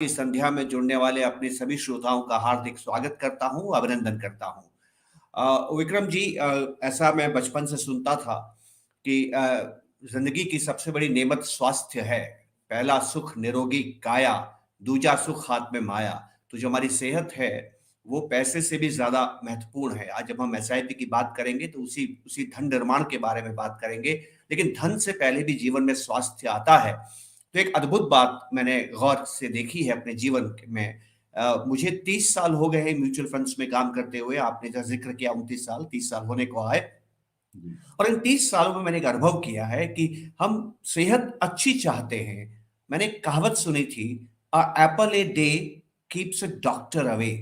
की संध्या में जुड़ने वाले अपने सभी श्रोताओं का हार्दिक स्वागत करता हूं, अभिनंदन करता हूं। विक्रम जी, ऐसा मैं बचपन से सुनता था कि जिंदगी की सबसे बड़ी नेमत स्वास्थ्य है। पहला सुख निरोगी काया, दूजा सुख हाथ में माया। तो जो हमारी सेहत है वो पैसे से भी ज्यादा महत्वपूर्ण है। आज जब हम एसआईपी की बात करेंगे तो उसी उसी धन निर्माण के बारे में बात करेंगे। लेकिन धन से पहले भी जीवन में स्वास्थ्य आता है। तो एक अद्भुत बात मैंने गौर से देखी है अपने जीवन में। मुझे 30 साल हो गए हैं म्यूचुअल फंड्स में काम करते हुए। आपने जैसा जिक्र किया 29 साल, 30 साल होने को आए। जी, और इन 30 सालों में मैंने एक अनुभव किया है कि हम सेहत अच्छी चाहते हैं। मैंने एक कहावत सुनी थी, a apple a day keeps a doctor away.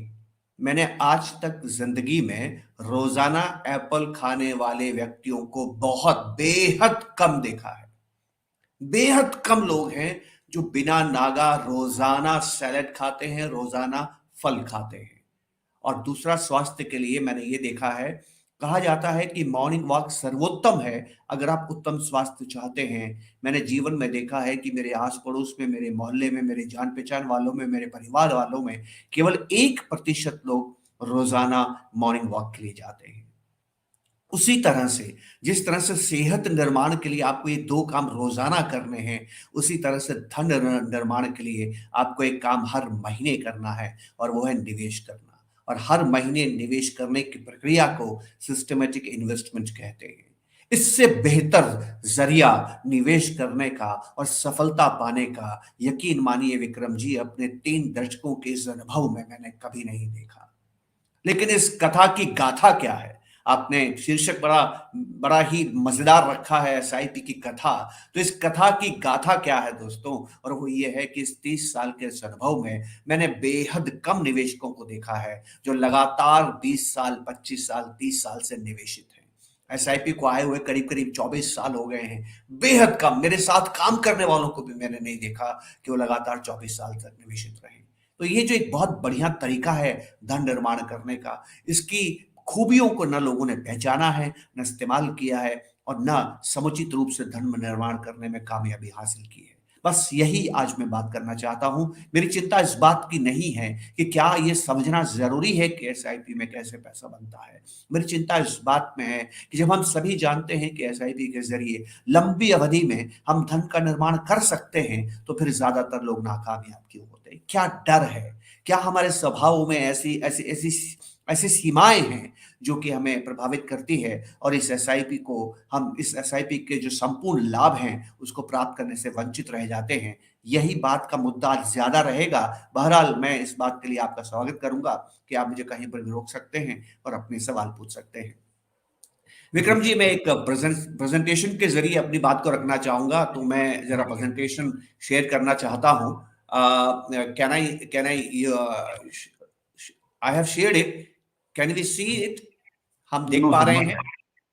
मैंने आज तक जिंदगी में रोजाना एप्पल खाने वाले व्यक्तियों को बहुत बेहद कम देखा है। बेहद कम लोग हैं जो बिना नागा रोजाना सैलेड खाते हैं, रोजाना फल खाते हैं। और दूसरा, स्वास्थ्य के लिए मैंने ये देखा है, कहा जाता है कि मॉर्निंग वॉक सर्वोत्तम है अगर आप उत्तम स्वास्थ्य चाहते हैं। मैंने जीवन में देखा है कि मेरे आस पड़ोस में, मेरे मोहल्ले में, मेरे जान पहचान वालों में, मेरे परिवार वालों में केवल 1% लोग रोजाना मॉर्निंग वॉक के लिए जाते हैं। उसी तरह से, जिस तरह से सेहत निर्माण के लिए आपको ये दो काम रोजाना करने हैं, उसी तरह से धन निर्माण के लिए आपको एक काम हर महीने करना है, और वो है निवेश करना। और हर महीने निवेश करने की प्रक्रिया को सिस्टमेटिक इन्वेस्टमेंट कहते हैं। इससे बेहतर जरिया निवेश करने का और सफलता पाने का, यकीन मानिए विक्रम जी, अपने 3 दशकों के इस अनुभव में मैंने कभी नहीं देखा। लेकिन इस कथा की गाथा क्या है? आपने शीर्षक बड़ा बड़ा ही मजेदार रखा है, एसआईपी की कथा। तो इस कथा की गाथा क्या है दोस्तों? और वो ये है कि इस 30 साल के इस अनुभव में मैंने बेहद कम निवेशकों को देखा है जो लगातार 20 साल, 25 साल, 30 साल से निवेशित हैं। एसआईपी को आए हुए करीब करीब 24 साल हो गए हैं। बेहद कम, मेरे साथ काम करने वालों को भी मैंने नहीं देखा कि वो लगातार 24 साल तक निवेशित रहे। तो ये जो एक बहुत बढ़िया तरीका है धन निर्माण करने का, इसकी खूबियों को न लोगों ने पहचाना है, न इस्तेमाल किया है, और न समुचित रूप से धन निर्माण करने में कामयाबी हासिल की है। बस यही आज मैं बात करना चाहता हूं। मेरी चिंता इस बात की नहीं है कि क्या ये समझना जरूरी है कि एसआईपी में कैसे पैसा बनता है। मेरी चिंता इस बात में है कि जब हम सभी जानते हैं कि एसआईपी के जरिए लंबी अवधि में हम धन का निर्माण कर सकते हैं, तो फिर ज्यादातर लोग नाकामयाब क्यों होते हैं? क्या डर है? क्या हमारे स्वभाव में ऐसी ऐसी ऐसी ऐसी सीमाएं हैं जो कि हमें प्रभावित करती है, और इस एसआईपी के जो संपूर्ण लाभ हैं उसको प्राप्त करने से वंचित रह जाते हैं? यही बात का मुद्दा आज ज्यादा रहेगा। बहरहाल, मैं इस बात के लिए आपका स्वागत करूंगा कि आप मुझे कहीं पर भी रोक सकते हैं और अपने सवाल पूछ सकते हैं। जी, विक्रम जी, मैं एक प्रेजेंटेशन के जरिए अपनी बात को रखना चाहूंगा, तो मैं जरा जी, प्रेजेंटेशन शेयर करना चाहता हूं। Can I I have shared it. Can we see it? हम देख नो पा सर, रहे नो हैं? सर।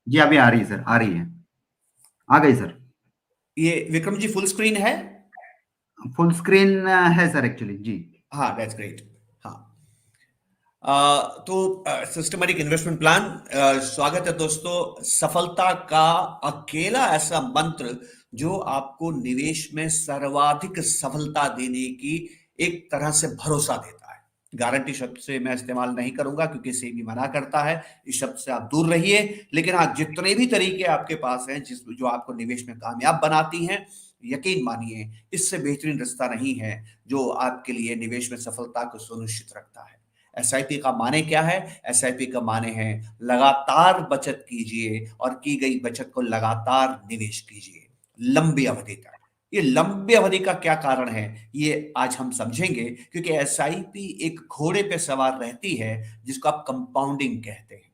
जी, अभी आ रही है सर, आ रही है। आ गई सर। ये विक्रम जी फुल स्क्रीन है? फुल स्क्रीन है सर एक्चुअली। जी, हाँ, दैट्स ग्रेट। हाँ। तो सिस्टमेटिक इन्वेस्टमेंट प्लान, स्वागत है दोस्तों। सफलता का अकेला ऐसा मंत्र जो आपको निवेश में सर्वाधिक सफलता देने की एक तरह से भरोसा देता है। गारंटी शब्द से मैं इस्तेमाल नहीं करूंगा क्योंकि सेबी मना करता है, इस शब्द से आप दूर रहिए। लेकिन हाँ, जितने भी तरीके आपके पास हैं जिस जो आपको निवेश में कामयाब बनाती हैं, यकीन मानिए इससे बेहतरीन रास्ता नहीं है जो आपके लिए निवेश में सफलता को सुनिश्चित रखता है। एसआईपी का माने क्या है? एसआईपी का माने है लगातार बचत कीजिए और की गई बचत को लगातार निवेश कीजिए लंबी अवधि तक। ये लंबी अवधि का क्या कारण है, ये आज हम समझेंगे, क्योंकि एसआईपी एक घोड़े पे सवार रहती है जिसको आप कंपाउंडिंग कहते हैं।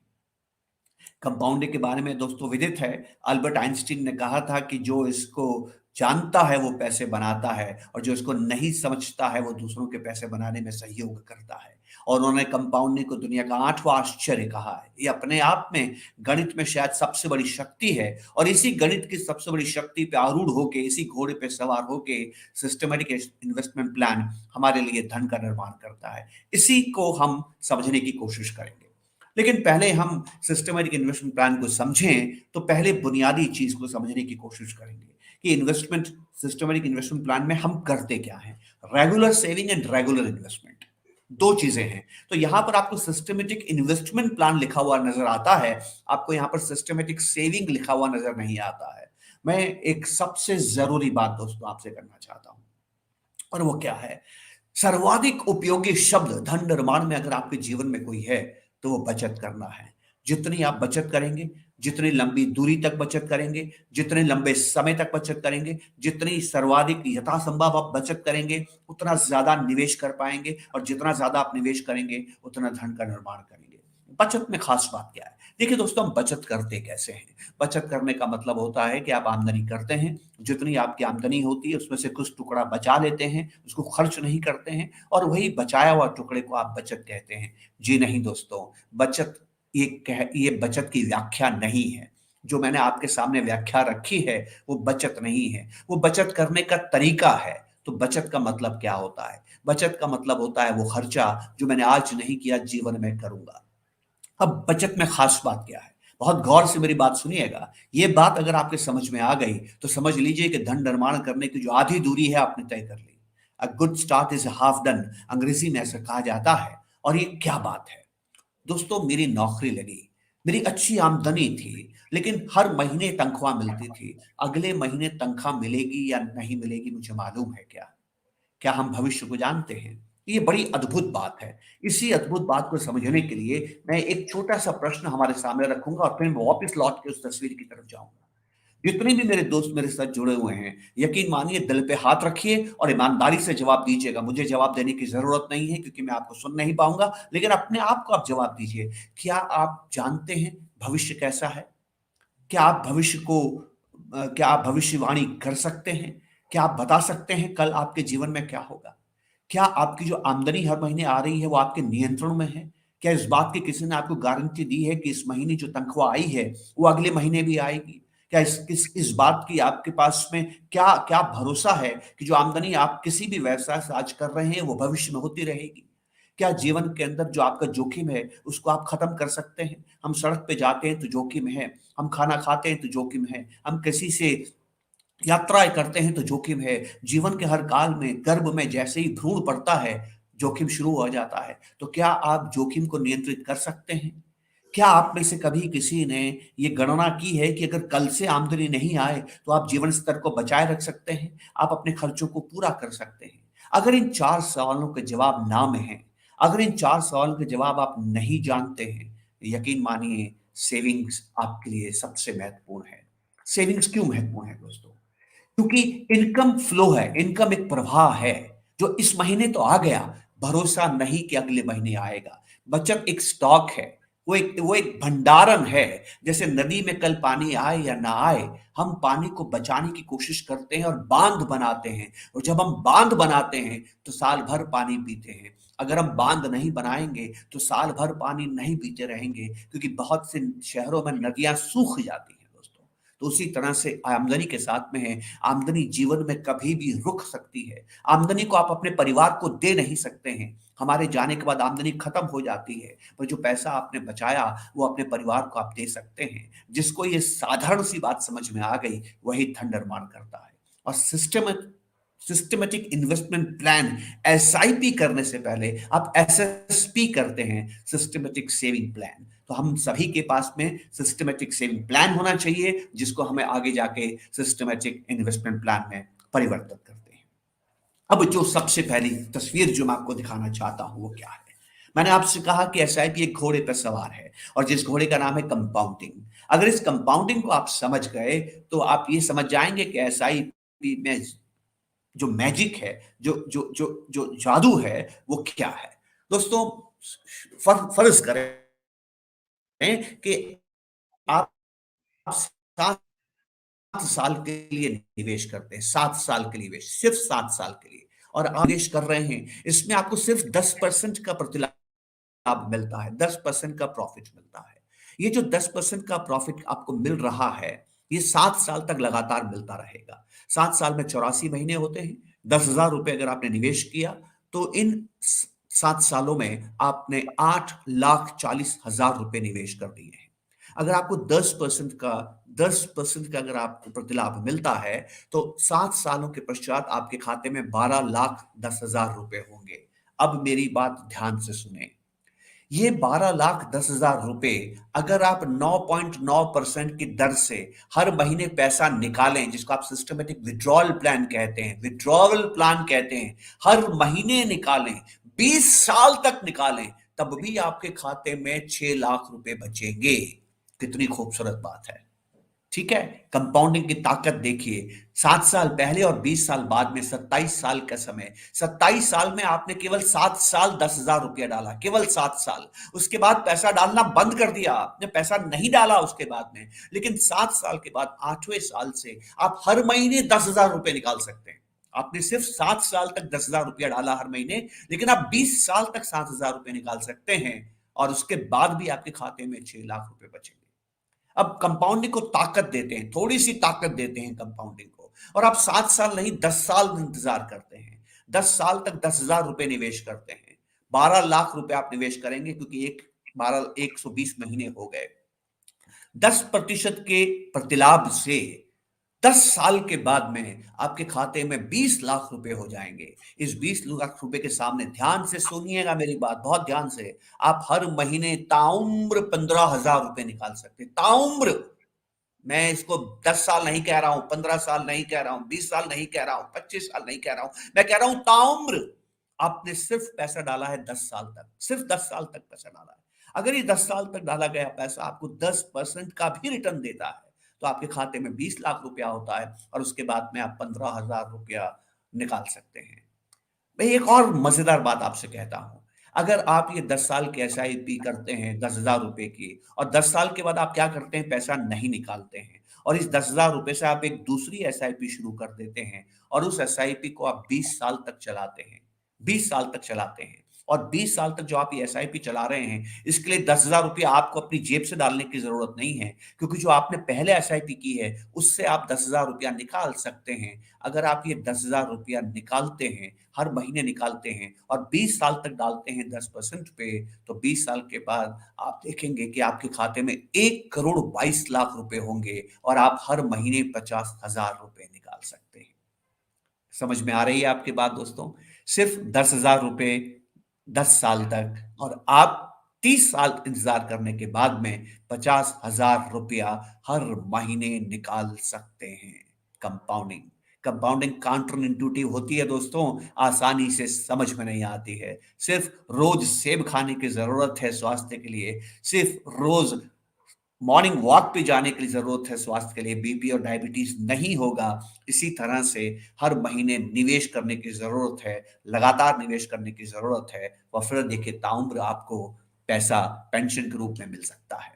कंपाउंडिंग के बारे में दोस्तों विदित है, अल्बर्ट आइंस्टीन ने कहा था कि जो इसको जानता है वो पैसे बनाता है, और जो इसको नहीं समझता है वो दूसरों के पैसे बनाने में सहयोग करता है। और उन्होंने कंपाउंडिंग को दुनिया का 8वां आश्चर्य कहा है। ये अपने आप में गणित में शायद सबसे बड़ी शक्ति है, और इसी गणित की सबसे बड़ी शक्ति पे आरूढ़ होके, इसी घोड़े पे सवार होके सिस्टमेटिक इन्वेस्टमेंट प्लान हमारे लिए धन का निर्माण करता है। इसी को हम समझने की कोशिश करेंगे। लेकिन पहले हम सिस्टमेटिक इन्वेस्टमेंट प्लान को समझें, तो पहले बुनियादी चीज को समझने की कोशिश करेंगे कि इन्वेस्टमेंट, सिस्टमेटिक इन्वेस्टमेंट प्लान में हम करते क्या है। Regular saving and regular investment, दो चीजें हैं। तो यहां पर आपको सिस्टमेटिक इन्वेस्टमेंट प्लान लिखा हुआ नजर आता है, आपको यहां पर सिस्टमेटिक सेविंग लिखा हुआ नजर नहीं आता है। मैं एक सबसे जरूरी बात दोस्तों आपसे करना चाहता हूं, और वो क्या है, सर्वाधिक उपयोगी शब्द धन निर्माण में अगर आपके जीवन में कोई है तो वो बचत करना है। जितनी आप बचत करेंगे, जितनी लंबी दूरी तक बचत करेंगे, जितने लंबे समय तक बचत करेंगे, जितनी सर्वाधिक यथासंभव आप बचत करेंगे, उतना ज्यादा निवेश कर पाएंगे, और जितना ज्यादा आप निवेश करेंगे उतना धन का निर्माण करेंगे। बचत में खास बात क्या है? देखिए दोस्तों, हम बचत करते कैसे हैं? बचत करने का मतलब होता है कि आप आमदनी करते हैं, जितनी आपकी आमदनी होती है उसमें से कुछ टुकड़ा बचा लेते हैं, उसको खर्च नहीं करते हैं, और वही बचाया हुआ टुकड़े को आप बचत कहते हैं। जी नहीं दोस्तों, बचत ये बचत की व्याख्या नहीं है। जो मैंने आपके सामने व्याख्या रखी है वो बचत नहीं है, वो बचत करने का तरीका है। तो बचत का मतलब क्या होता है? बचत का मतलब होता है वो खर्चा जो मैंने आज नहीं किया जीवन में करूंगा। अब बचत में खास बात क्या है? बहुत गौर से मेरी बात सुनिएगा। ये बात अगर आपके समझ में आ गई तो समझ लीजिए कि धन निर्माण करने की जो आधी दूरी है आपने तय कर ली। A good start is half done, अंग्रेजी में ऐसा कहा जाता है। और ये क्या बात है दोस्तों, मेरी नौकरी लगी, मेरी अच्छी आमदनी थी, लेकिन हर महीने तनख्वाह मिलती थी। अगले महीने तनख्वाह मिलेगी या नहीं मिलेगी मुझे मालूम है क्या? क्या हम भविष्य को जानते हैं? ये बड़ी अद्भुत बात है। इसी अद्भुत बात को समझने के लिए मैं एक छोटा सा प्रश्न हमारे सामने रखूंगा और फिर मैं वापस लौट के उस तस्वीर की तरफ जाऊंगा। जितने भी मेरे दोस्त मेरे साथ जुड़े हुए हैं, यकीन मानिए दिल पे हाथ रखिए और ईमानदारी से जवाब दीजिएगा। मुझे जवाब देने की जरूरत नहीं है क्योंकि मैं आपको सुन नहीं पाऊंगा, लेकिन अपने आप को आप जवाब दीजिए। क्या आप जानते हैं भविष्य कैसा है? क्या आप भविष्य को क्या आप भविष्यवाणी कर सकते हैं? क्या आप बता सकते हैं कल आपके जीवन में क्या होगा? क्या आपकी जो आमदनी हर महीने आ रही है वो आपके नियंत्रण में है? क्या इस बात की किसी ने आपको गारंटी दी है कि इस महीने जो तनख्वाह आई है वो अगले महीने भी आएगी? क्या इस बात की आपके पास में क्या क्या भरोसा है कि जो आमदनी आप किसी भी व्यवसाय से आज कर रहे हैं वो भविष्य में होती रहेगी? क्या जीवन के अंदर जो आपका जोखिम है उसको आप खत्म कर सकते हैं? हम सड़क पे जाते हैं तो जोखिम है, हम खाना खाते हैं तो जोखिम है, हम किसी से यात्राएं करते हैं तो जोखिम है। जीवन के हर काल में, गर्भ में जैसे ही भ्रूण पड़ता है, जोखिम शुरू हो जाता है। तो क्या आप जोखिम को नियंत्रित कर सकते हैं? क्या आप में से कभी किसी ने ये गणना की है कि अगर कल से आमदनी नहीं आए तो आप जीवन स्तर को बचाए रख सकते हैं, आप अपने खर्चों को पूरा कर सकते हैं? अगर इन चार सवालों के जवाब ना में है, अगर इन चार सवालों के जवाब आप नहीं जानते हैं, यकीन मानिए सेविंग्स आपके लिए सबसे महत्वपूर्ण है। सेविंग्स क्यों महत्वपूर्ण है दोस्तों? क्योंकि इनकम फ्लो है, इनकम एक प्रवाह है। जो इस महीने तो आ गया, भरोसा नहीं कि अगले महीने आएगा। बचत एक स्टॉक है, वो एक भंडारण है। जैसे नदी में कल पानी आए या ना आए, हम पानी को बचाने की कोशिश करते हैं और बांध बनाते हैं, और जब हम बांध बनाते हैं तो साल भर पानी पीते हैं। अगर हम बांध नहीं बनाएंगे तो साल भर पानी नहीं पीते रहेंगे, क्योंकि बहुत से शहरों में नदियां सूख जाती हैं दोस्तों। तो उसी तरह से आमदनी के साथ में है, आमदनी जीवन में कभी भी रुक सकती है। आमदनी को आप अपने परिवार को दे नहीं सकते हैं, हमारे जाने के बाद आमदनी खत्म हो जाती है, पर जो पैसा आपने बचाया वो अपने परिवार को आप दे सकते हैं। जिसको ये साधारण सी बात समझ में आ गई वही धन निर्माण करता है। और सिस्टमेटिक इन्वेस्टमेंट प्लान, एसआईपी करने से पहले आप एसएसपी करते हैं, सिस्टमेटिक सेविंग प्लान। तो हम सभी के पास में सिस्टमेटिक सेविंग प्लान होना चाहिए, जिसको हमें आगे जाके सिस्टमेटिक इन्वेस्टमेंट प्लान में परिवर्तित करते हैं। अब जो सबसे पहली तस्वीर जो मैं आपको दिखाना चाहता हूं वो क्या है? मैंने आपसे कहा कि एसआईपी एक घोड़े पर सवार है, और जिस घोड़े का नाम है कंपाउंडिंग। अगर इस कंपाउंडिंग को आप समझ गए तो आप ये समझ जाएंगे कि एसआईपी में जो मैजिक है, जो जादू है वो क्या है। दोस्तों, फर्ज करें कि आप 7 साल के लिए निवेश करते हैं, 7 साल के लिए निवेश, सिर्फ 7 साल के लिए, और आप निवेश कर रहे हैं, इसमें आपको सिर्फ 10% का प्रतिलाभ मिलता है, 10% का प्रॉफिट मिलता है। ये जो 10% का प्रॉफिट आपको मिल रहा है, ये 7 साल तक लगातार मिलता रहेगा। 7 साल में 84 महीने होते हैं। 10,000 रुपए अगर आपने निवेश किया तो इन 7 सालों में आपने 8,40,000 रुपए निवेश कर दिए हैं। अगर आपको 10% का अगर आपको प्रतिलाभ मिलता है तो 7 सालों के पश्चात आपके खाते में 12,10,000 रुपए होंगे। अब मेरी बात ध्यान से सुने, ये 12,10,000 रुपए अगर आप 9.9% की दर से हर महीने पैसा निकालें, जिसको आप सिस्टमेटिक विड्रॉवल प्लान कहते हैं, हर महीने निकालें, 20 साल तक निकालें, तब भी आपके खाते में 6 लाख रुपए बचेंगे। कितनी खूबसूरत बात है। ठीक है, कंपाउंडिंग की ताकत देखिए। 7 साल पहले और 20 साल बाद में 27 साल का समय। 27 साल में आपने केवल 7 साल 10,000 रुपया डाला, केवल 7 साल। उसके बाद पैसा डालना बंद कर दिया, आपने पैसा नहीं डाला उसके बाद में। लेकिन 7 साल के बाद 8वें साल से आप हर महीने 10,000 रुपए निकाल सकते हैं। आपने सिर्फ 7 साल तक 10,000 रुपया डाला हर महीने, लेकिन आप 20 साल तक 7,000 रुपए निकाल सकते हैं, और उसके बाद भी आपके खाते में 6 लाख रुपए बचेंगे। अब कंपाउंडिंग को ताकत देते हैं, थोड़ी सी ताकत देते हैं कंपाउंडिंग को, और आप 7 साल नहीं 10 साल इंतजार करते हैं। 10 साल तक 10,000 रुपए निवेश करते हैं। 12 लाख रुपए आप निवेश करेंगे, क्योंकि 120 महीने हो गए। 10% के प्रतिलाभ से 10 साल के बाद में आपके खाते में 20 लाख रुपए हो जाएंगे। इस 20 लाख रुपए के सामने ध्यान से सुनिएगा मेरी बात, बहुत ध्यान से, आप हर महीने ताउम्र 15,000 रुपए निकाल सकते हैं। ताउम्र, मैं इसको 10 साल नहीं कह रहा हूं, 15 साल नहीं कह रहा हूं, 20 साल नहीं कह रहा हूं, 25 साल नहीं कह रहा हूं, मैं कह रहा हूं ताउम्र। आपने सिर्फ पैसा डाला है 10 साल तक, सिर्फ 10 साल तक पैसा डाला है। अगर ये 10 साल तक डाला गया पैसा आपको 10% का भी रिटर्न देता है, तो आपके खाते में 20 लाख रुपया होता है, और उसके बाद में आप 15,000 रुपया निकाल सकते हैं। मैं एक और मजेदार बात आपसे कहता हूं, अगर आप ये 10 साल की एसआईपी करते हैं 10,000 रुपए की, और 10 साल के बाद आप क्या करते हैं, पैसा नहीं निकालते हैं, और इस 10,000 रुपए से आप एक दूसरी एसआईपी शुरू कर देते हैं, और उस एसआईपी को आप 20 साल तक चलाते हैं, 20 साल तक चलाते हैं, और 20 साल तक जो आप ये एसआईपी चला रहे हैं, इसके लिए 10,000 रुपया आपको अपनी जेब से डालने की जरूरत नहीं है, क्योंकि जो आपने पहले एसआईपी की है उससे आप 10,000 रुपया निकाल सकते हैं। अगर आप ये 10,000 रुपया निकालते हैं, हर महीने निकालते हैं, और 20 साल तक डालते हैं 10% पे, तो 20 साल के बाद आप देखेंगे कि आपके खाते में 1,22,00,000 रुपए होंगे, और आप हर महीने 50,000 रुपए निकाल सकते हैं। समझ में आ रही है आपकी बात दोस्तों? सिर्फ 10,000 रुपए 10 साल तक, और आप 30 साल इंतजार करने के बाद में 50,000 रुपया हर महीने निकाल सकते हैं। कंपाउंडिंग, कंपाउंडिंग काउंटर इंट्यूटिव होती है दोस्तों, आसानी से समझ में नहीं आती है। सिर्फ रोज सेब खाने की जरूरत है स्वास्थ्य के लिए, सिर्फ रोज मॉर्निंग वॉक पे जाने की जरूरत है स्वास्थ्य के लिए, बीपी और डायबिटीज नहीं होगा। इसी तरह से हर महीने निवेश करने की जरूरत है, लगातार निवेश करने की जरूरत है, और फिर देखिए ताउम्र आपको पैसा पेंशन के रूप में मिल सकता है।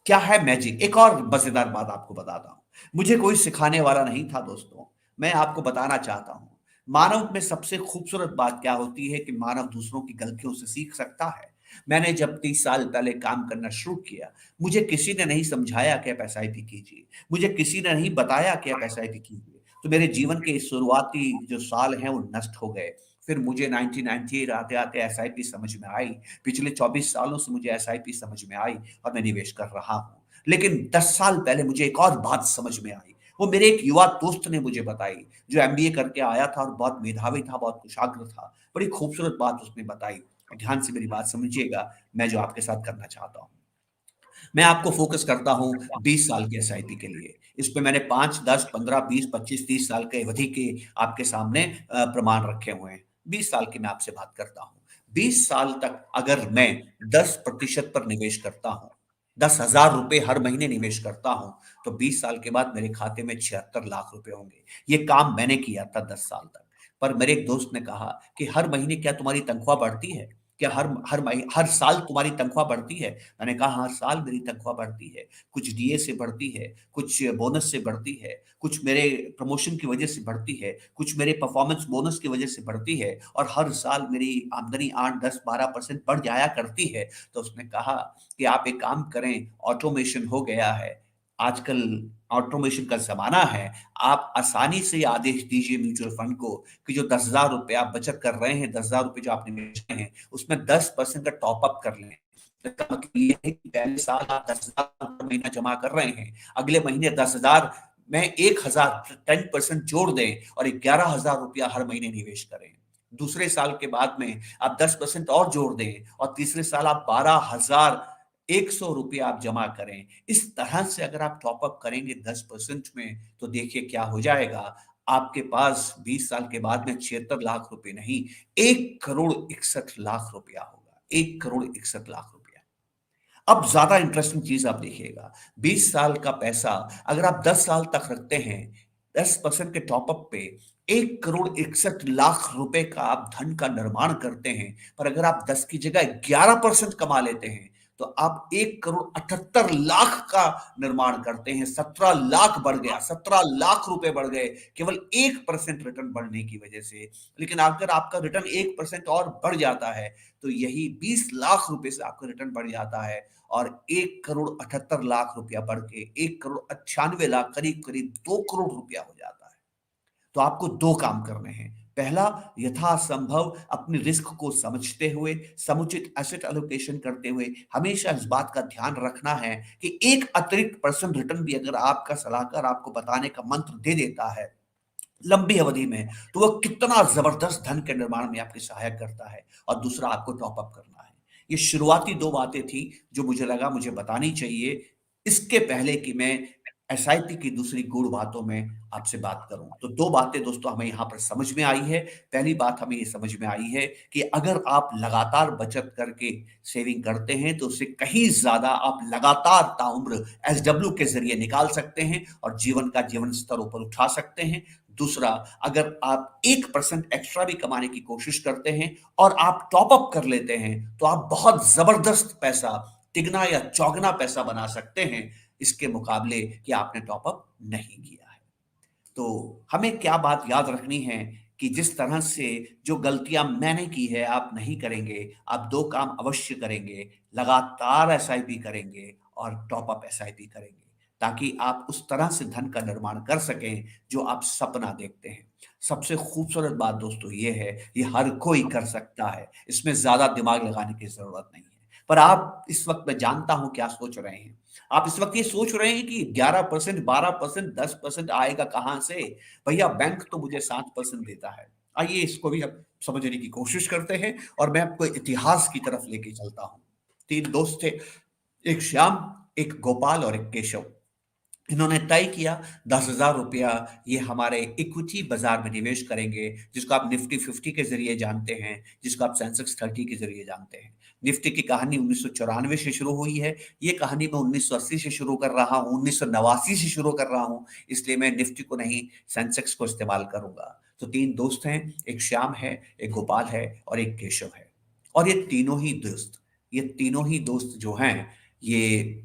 क्या है मैजिक? एक और मजेदार बात आपको बताता हूं, मुझे कोई सिखाने वाला नहीं था दोस्तों, मैं आपको बताना चाहता हूं। मानव में सबसे खूबसूरत बात क्या होती है कि मानव दूसरों की गलतियों से सीख सकता है। मैंने जब 30 साल पहले काम करना शुरू किया, मुझे किसी ने नहीं समझाया कि आप एसआईपी कीजिए, मुझे किसी ने नहीं बताया कि आप एसआईपी कीजिए, तो मेरे जीवन के शुरुआती जो साल हैं वो नष्ट हो गए। फिर मुझे 1998 आते आते एसआईपी समझ में आई, पिछले 24 सालों से मुझे एसआईपी समझ में आई, और मैं निवेश कर रहा हूं। लेकिन 10 साल पहले मुझे एक और बात समझ में आई, वो मेरे एक युवा दोस्त ने मुझे बताई, जो एमबीए करके आया था और बहुत मेधावी था, बहुत कुशाग्र था। बड़ी खूबसूरत बात उसने बताई, ध्यान से मेरी बात समझिएगा, मैं जो आपके साथ करना चाहता हूं। मैं आपको फोकस करता हूं 20 साल की एसआईपी के लिए। इस पे मैंने 5, 10, 15, 20, 25, 30 साल के अवधि के आपके सामने प्रमाण रखे हुए हैं। 20 साल की मैं आपसे बात करता हूं। 20 साल तक अगर मैं 10% पर निवेश करता हूं, 10,000 रुपए हर महीने निवेश करता हूं, तो 20 साल के बाद मेरे खाते में 76 लाख रुपए होंगे। ये काम मैंने किया था 10 साल तक। पर मेरे एक दोस्त ने कहा कि हर महीने क्या तुम्हारी तनख्वाह बढ़ती है? क्या हर साल तुम्हारी तनख्वाह बढ़ती है? मैंने कहा हर साल मेरी तनख्वाह बढ़ती है, कुछ डीए से बढ़ती है, कुछ बोनस से बढ़ती है, कुछ मेरे प्रमोशन की वजह से बढ़ती है, कुछ मेरे परफॉर्मेंस बोनस की वजह से बढ़ती है, और हर साल मेरी आमदनी 8, 10, 12% बढ़ जाया करती है। तो उसने कहा कि आप एक काम करें, ऑटोमेशन हो गया है, आजकल ऑटोमेशन का जमाना है, आप आसानी से आदेश दीजिए म्यूचुअल फंड को कि जो 10,000 रुपए आप बचत कर रहे हैं, 10,000 रुपए जो आपने निवेश किए हैं, उसमें 10% का टॉप अप कर लें। कहा कि ये है कि पहले साल आप 10,000 महीना जमा कर रहे हैं, अगले महीने 10,000 में 1,000 10% जोड़ दें और 11,000 रुपया हर महीने निवेश करें। दूसरे साल के बाद में आप 10% और जोड़ दें और तीसरे साल आप 12,100 रुपया आप जमा करें। इस तरह से अगर आप टॉपअप करेंगे 10% में, तो देखिए क्या हो जाएगा। आपके पास 20 साल के बाद में 76 लाख रुपए नहीं, 1,61,61,00,000 रुपया होगा। 1,61,61,00,000 रुपया। अब ज्यादा इंटरेस्टिंग चीज आप देखिएगा, 20 साल का पैसा अगर आप 10 साल तक रखते हैं, 10% के टॉपअप पे 1,61,61,00,000 रुपए का आप धन का निर्माण करते हैं। पर अगर आप 10 की जगह 11% कमा लेते हैं, तो आप 1,78,00,000 का निर्माण करते हैं। 17 लाख बढ़ गया, 17 लाख रुपए बढ़ गए केवल 1% रिटर्न बढ़ने की वजह से। लेकिन अगर आपका रिटर्न 1% और बढ़ जाता है, तो यही 20 लाख रुपए से आपका रिटर्न बढ़ जाता है और 1,78,00,000 रुपया बढ़ के 1,98,00,000 करीब करीब 2 करोड़ रुपया हो जाता है। तो आपको दो काम करने हैं। पहला, यथासंभव अपनी रिस्क को समझते हुए, समुचित एसेट एलोकेशन करते हुए हमेशा इस बात का ध्यान रखना है कि एक अतिरिक्त परसेंट रिटर्न भी अगर आपका सलाहकार आपको बताने का मंत्र दे देता है लंबी अवधि में, तो वह कितना जबरदस्त धन के निर्माण में आपकी सहायक करता है। और दूसरा, आपको टॉप अप करना है। ये शुरुआती दो बातें थी जो मुझे लगा मुझे बतानी चाहिए, इसके पहले कि मैं एसआईपी की दूसरी गूढ़ बातों में आपसे बात करूं। तो दो बातें दोस्तों हमें यहां पर समझ में आई है। पहली बात हमें ये समझ में आई है कि अगर आप लगातार बचत करके सेविंग करते हैं, तो उससे कहीं ज्यादा आप लगातार ताउम्र एसडब्ल्यू के जरिए निकाल सकते हैं और जीवन स्तर ऊपर उठा सकते हैं। दूसरा, अगर आप 1% एक्स्ट्रा भी कमाने की कोशिश करते हैं और आप टॉप अप कर लेते हैं, तो आप बहुत जबरदस्त पैसा, तिगना या चौगना पैसा बना सकते हैं, इसके मुकाबले कि आपने टॉप अप नहीं किया है। तो हमें क्या बात याद रखनी है कि जिस तरह से जो गलतियां मैंने की है आप नहीं करेंगे। आप दो काम अवश्य करेंगे, लगातार एसआईपी करेंगे और टॉप अप एसआईपी करेंगे, ताकि आप उस तरह से धन का निर्माण कर सकें जो आप सपना देखते हैं। सबसे खूबसूरत बात दोस्तों ये है, ये हर कोई कर सकता है, इसमें ज्यादा दिमाग लगाने की जरूरत नहीं है। पर आप इस वक्त, मैं जानता हूं क्या सोच रहे हैं। आप इस वक्त ये सोच रहे हैं कि 11%, 12%, 10% आएगा कहां से? भैया, बैंक तो मुझे 7% देता है। आइए इसको भी अब समझने की कोशिश करते हैं और मैं आपको इतिहास की तरफ लेके चलता हूं। तीन दोस्त थे, एक श्याम, एक गोपाल और एक केशव। इन्होंने तय किया 10,000 रुपया ये हमारे इक्विटी बाजार में निवेश करेंगे, जिसको आप निफ्टी 50 के जरिए जानते हैं, जिसको आप सेंसेक्स 30 के जरिए जानते हैं। निफ्टी की कहानी 1994 से शुरू हुई है। ये कहानी मैं 1980 से शुरू कर रहा हूँ, 1989 से शुरू कर रहा हूँ, इसलिए मैं निफ्टी को नहीं, सेंसेक्स को इस्तेमाल करूंगा। तो तीन दोस्त हैं, एक श्याम है, एक गोपाल है और एक केशव है। और ये तीनों ही दोस्त जो हैं, ये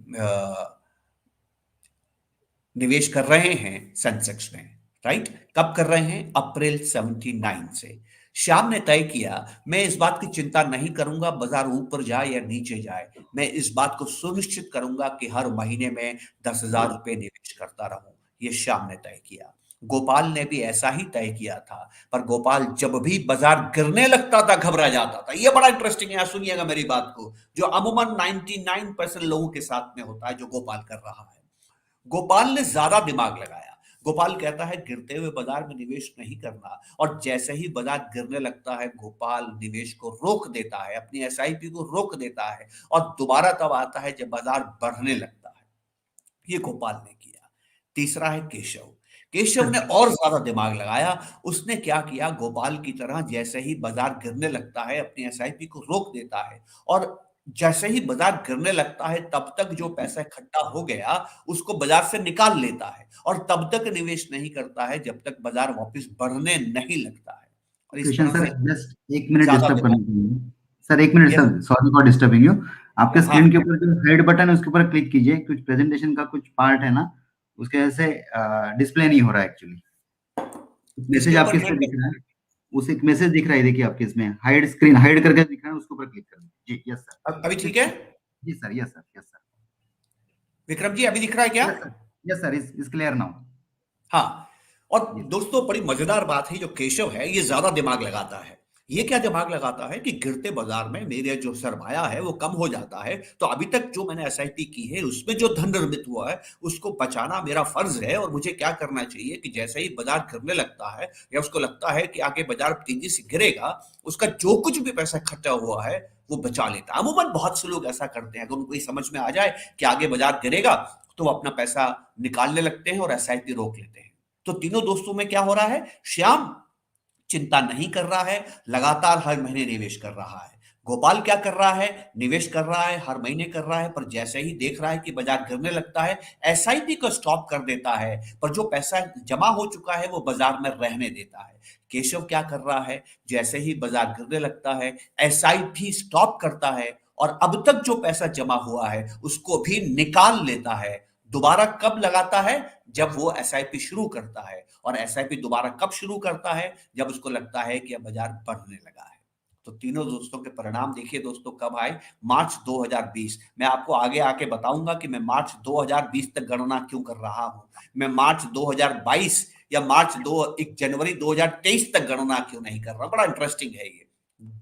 निवेश कर रहे हैं सेंसेक्स में। राइट? कब कर रहे हैं? अप्रैल 79 से। श्याम ने तय किया, मैं इस बात की चिंता नहीं करूंगा बाजार ऊपर जाए या नीचे जाए, मैं इस बात को सुनिश्चित करूंगा कि हर महीने में 10,000 रुपए निवेश करता रहूं। ये श्याम ने तय किया। गोपाल ने भी ऐसा ही तय किया था, पर गोपाल जब भी बाजार गिरने लगता था घबरा जाता था। ये बड़ा इंटरेस्टिंग है, सुनिएगा मेरी बात को, जो अमूमन 99% लोगों के साथ में होता है जो गोपाल कर रहा है। गोपाल ने ज्यादा दिमाग लगाया। गोपाल कहता है गिरते हुए बाजार में निवेश नहीं करना, और जैसे ही बाजार गिरने लगता है गोपाल निवेश को रोक देता है, अपनी एसआईपी को रोक देता है और दोबारा तब आता है जब बाजार बढ़ने लगता है। ये गोपाल ने किया। तीसरा है केशव। केशव ने और ज्यादा दिमाग लगाया। उसने क्या किया, गोपाल की तरह जैसे ही बाजार गिरने लगता है अपनी एसआईपी को रोक देता है, और जैसे ही बाजार गिरने लगता है तब तक जो पैसा इकट्ठा हो गया उसको बाजार से निकाल लेता है, और तब तक निवेश नहीं करता है जब तक बाजार वापस बढ़ने नहीं लगता है। और इस कृष्ण तरह सर, से जस्ट 1 मिनट ज्यादा डिस्टर्ब करने दिमाग। के लिए। Sir 1 minute yes. Sir, sorry for disturbing you. आपके हाँ, स्क्रीन के ऊपर जो हेड बटन है उसके ऊपर क्लिक कीजिए। कुछ प्रेजेंटेशन का कुछ पार्ट है ना, उसके वजह से डिस्प्ले नहीं हो रहा है एक्चुअली। किसके मैसेज ऊपर आपके इस पे हेड? दिख रहा है, उस एक मैसेज दिख रहा है, देखिए आपके इसमें हाइड स्क्रीन, हाइड करके दिख रहा है, उसके ऊपर क्लिक कर दीजिए। जी, यस अभी सर। ठीक है? जी sir, yes sir, yes sir. Vikram ji, अभी दिख रहा है क्या? Yes sir, yes sir, is clear now. हाँ। और जी दोस्तों, बड़ी मजेदार बात है, जो केशव है ये ज्यादा दिमाग लगाता है। ये क्या दिमाग लगाता है कि गिरते बाजार में मेरा जो सरमाया है वो कम हो जाता है, तो अभी तक जो मैंने एसआईपी की है उसमें जो धन निर्मित हुआ है उसको बचाना मेरा फर्ज है, और मुझे क्या करना चाहिए कि जैसे ही बाजार गिरने लगता है या उसको लगता है कि आगे बाजार तेजी से गिरेगा, उसका जो कुछ भी पैसा इकट्ठा हुआ है वो बचा लेता है। अमूमन बहुत से लोग ऐसा करते हैं, अगर उनको ये समझ में आ जाए कि आगे बाजार गिरेगा तो वो अपना पैसा निकालने लगते हैं और एसआईपी रोक लेते हैं। तो तीनों दोस्तों में क्या हो रहा है, श्याम चिंता नहीं कर रहा है, लगातार हर महीने निवेश कर रहा है। गोपाल क्या कर रहा है, निवेश कर रहा है, हर महीने कर रहा है, पर जैसे ही देख रहा है कि बाजार गिरने लगता है एसआईपी को स्टॉप कर देता है, पर जो पैसा जमा हो चुका है वो बाजार में रहने देता है। केशव क्या कर रहा है, जैसे ही बाजार गिरने लगता है एसआईपी स्टॉप करता है और अब तक जो पैसा जमा हुआ है उसको भी निकाल लेता है। दोबारा कब लगाता है, जब वो एसआईपी शुरू करता है, और एसआईपी दोबारा कब शुरू करता है, जब उसको लगता है कि अब बाजार बढ़ने लगा है। तो तीनों दोस्तों के परिणाम देखिए दोस्तों कब आए, मार्च 2020। मैं आपको आगे आके बताऊंगा कि मैं मार्च 2020 तक गणना क्यों कर रहा हूं, मैं मार्च 2022 या एक जनवरी 2023 तक गणना क्यों नहीं कर रहा। बड़ा इंटरेस्टिंग है ये,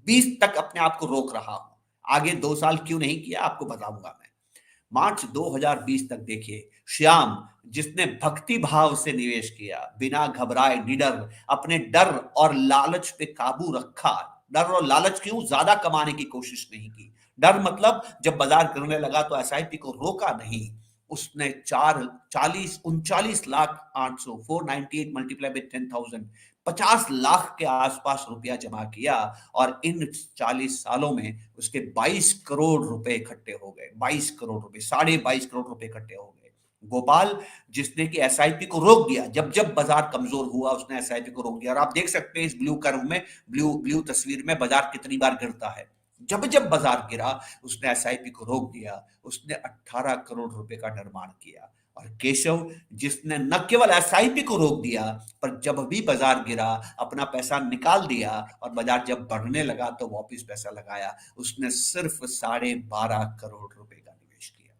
20 तक अपने आप को रोक रहा हूं, आगे 2 साल क्यों नहीं किया आपको बताऊंगा मैं। मार्च 2020 तक देखिए, श्याम जिसने भक्ति भाव से निवेश किया, बिना घबराए निडर, अपने डर और लालच पे काबू रखा। डर और लालच क्यों, ज्यादा कमाने की कोशिश नहीं की। डर मतलब जब बाजार गिरने लगा तो एसआईपी को रोका नहीं, उसने 49 लाख 800 498 मल्टीप्लाई बाय 10,000 50 लाख के आसपास रुपया जमा किया, और इन 40 सालों में उसके 22 करोड़ रुपए इकट्ठे हो गए। 22 करोड़ रुपए, 22.5 करोड़ रुपए इकट्ठे हो गए। गोपाल जिसने कि एसआईपी को रोक दिया, जब जब बाजार कमजोर हुआ उसने एसआईपी को रोक दिया, और आप देख सकते हैं इस ब्लू कर्व में, ब्लू ब्लू तस्वीर में बाजार कितनी बार गिरता है। जब जब बाजार गिरा उसने एसआईपी को रोक दिया, उसने 18 करोड़ रुपए का निर्माण किया। और केशव जिसने न केवल एसआईपी को रोक दिया, पर जब भी बाजार गिरा अपना पैसा निकाल दिया, और बाजार जब बढ़ने लगा तो वापस पैसा लगाया। उसने सिर्फ 12.5 करोड़ रुपए का निवेश किया।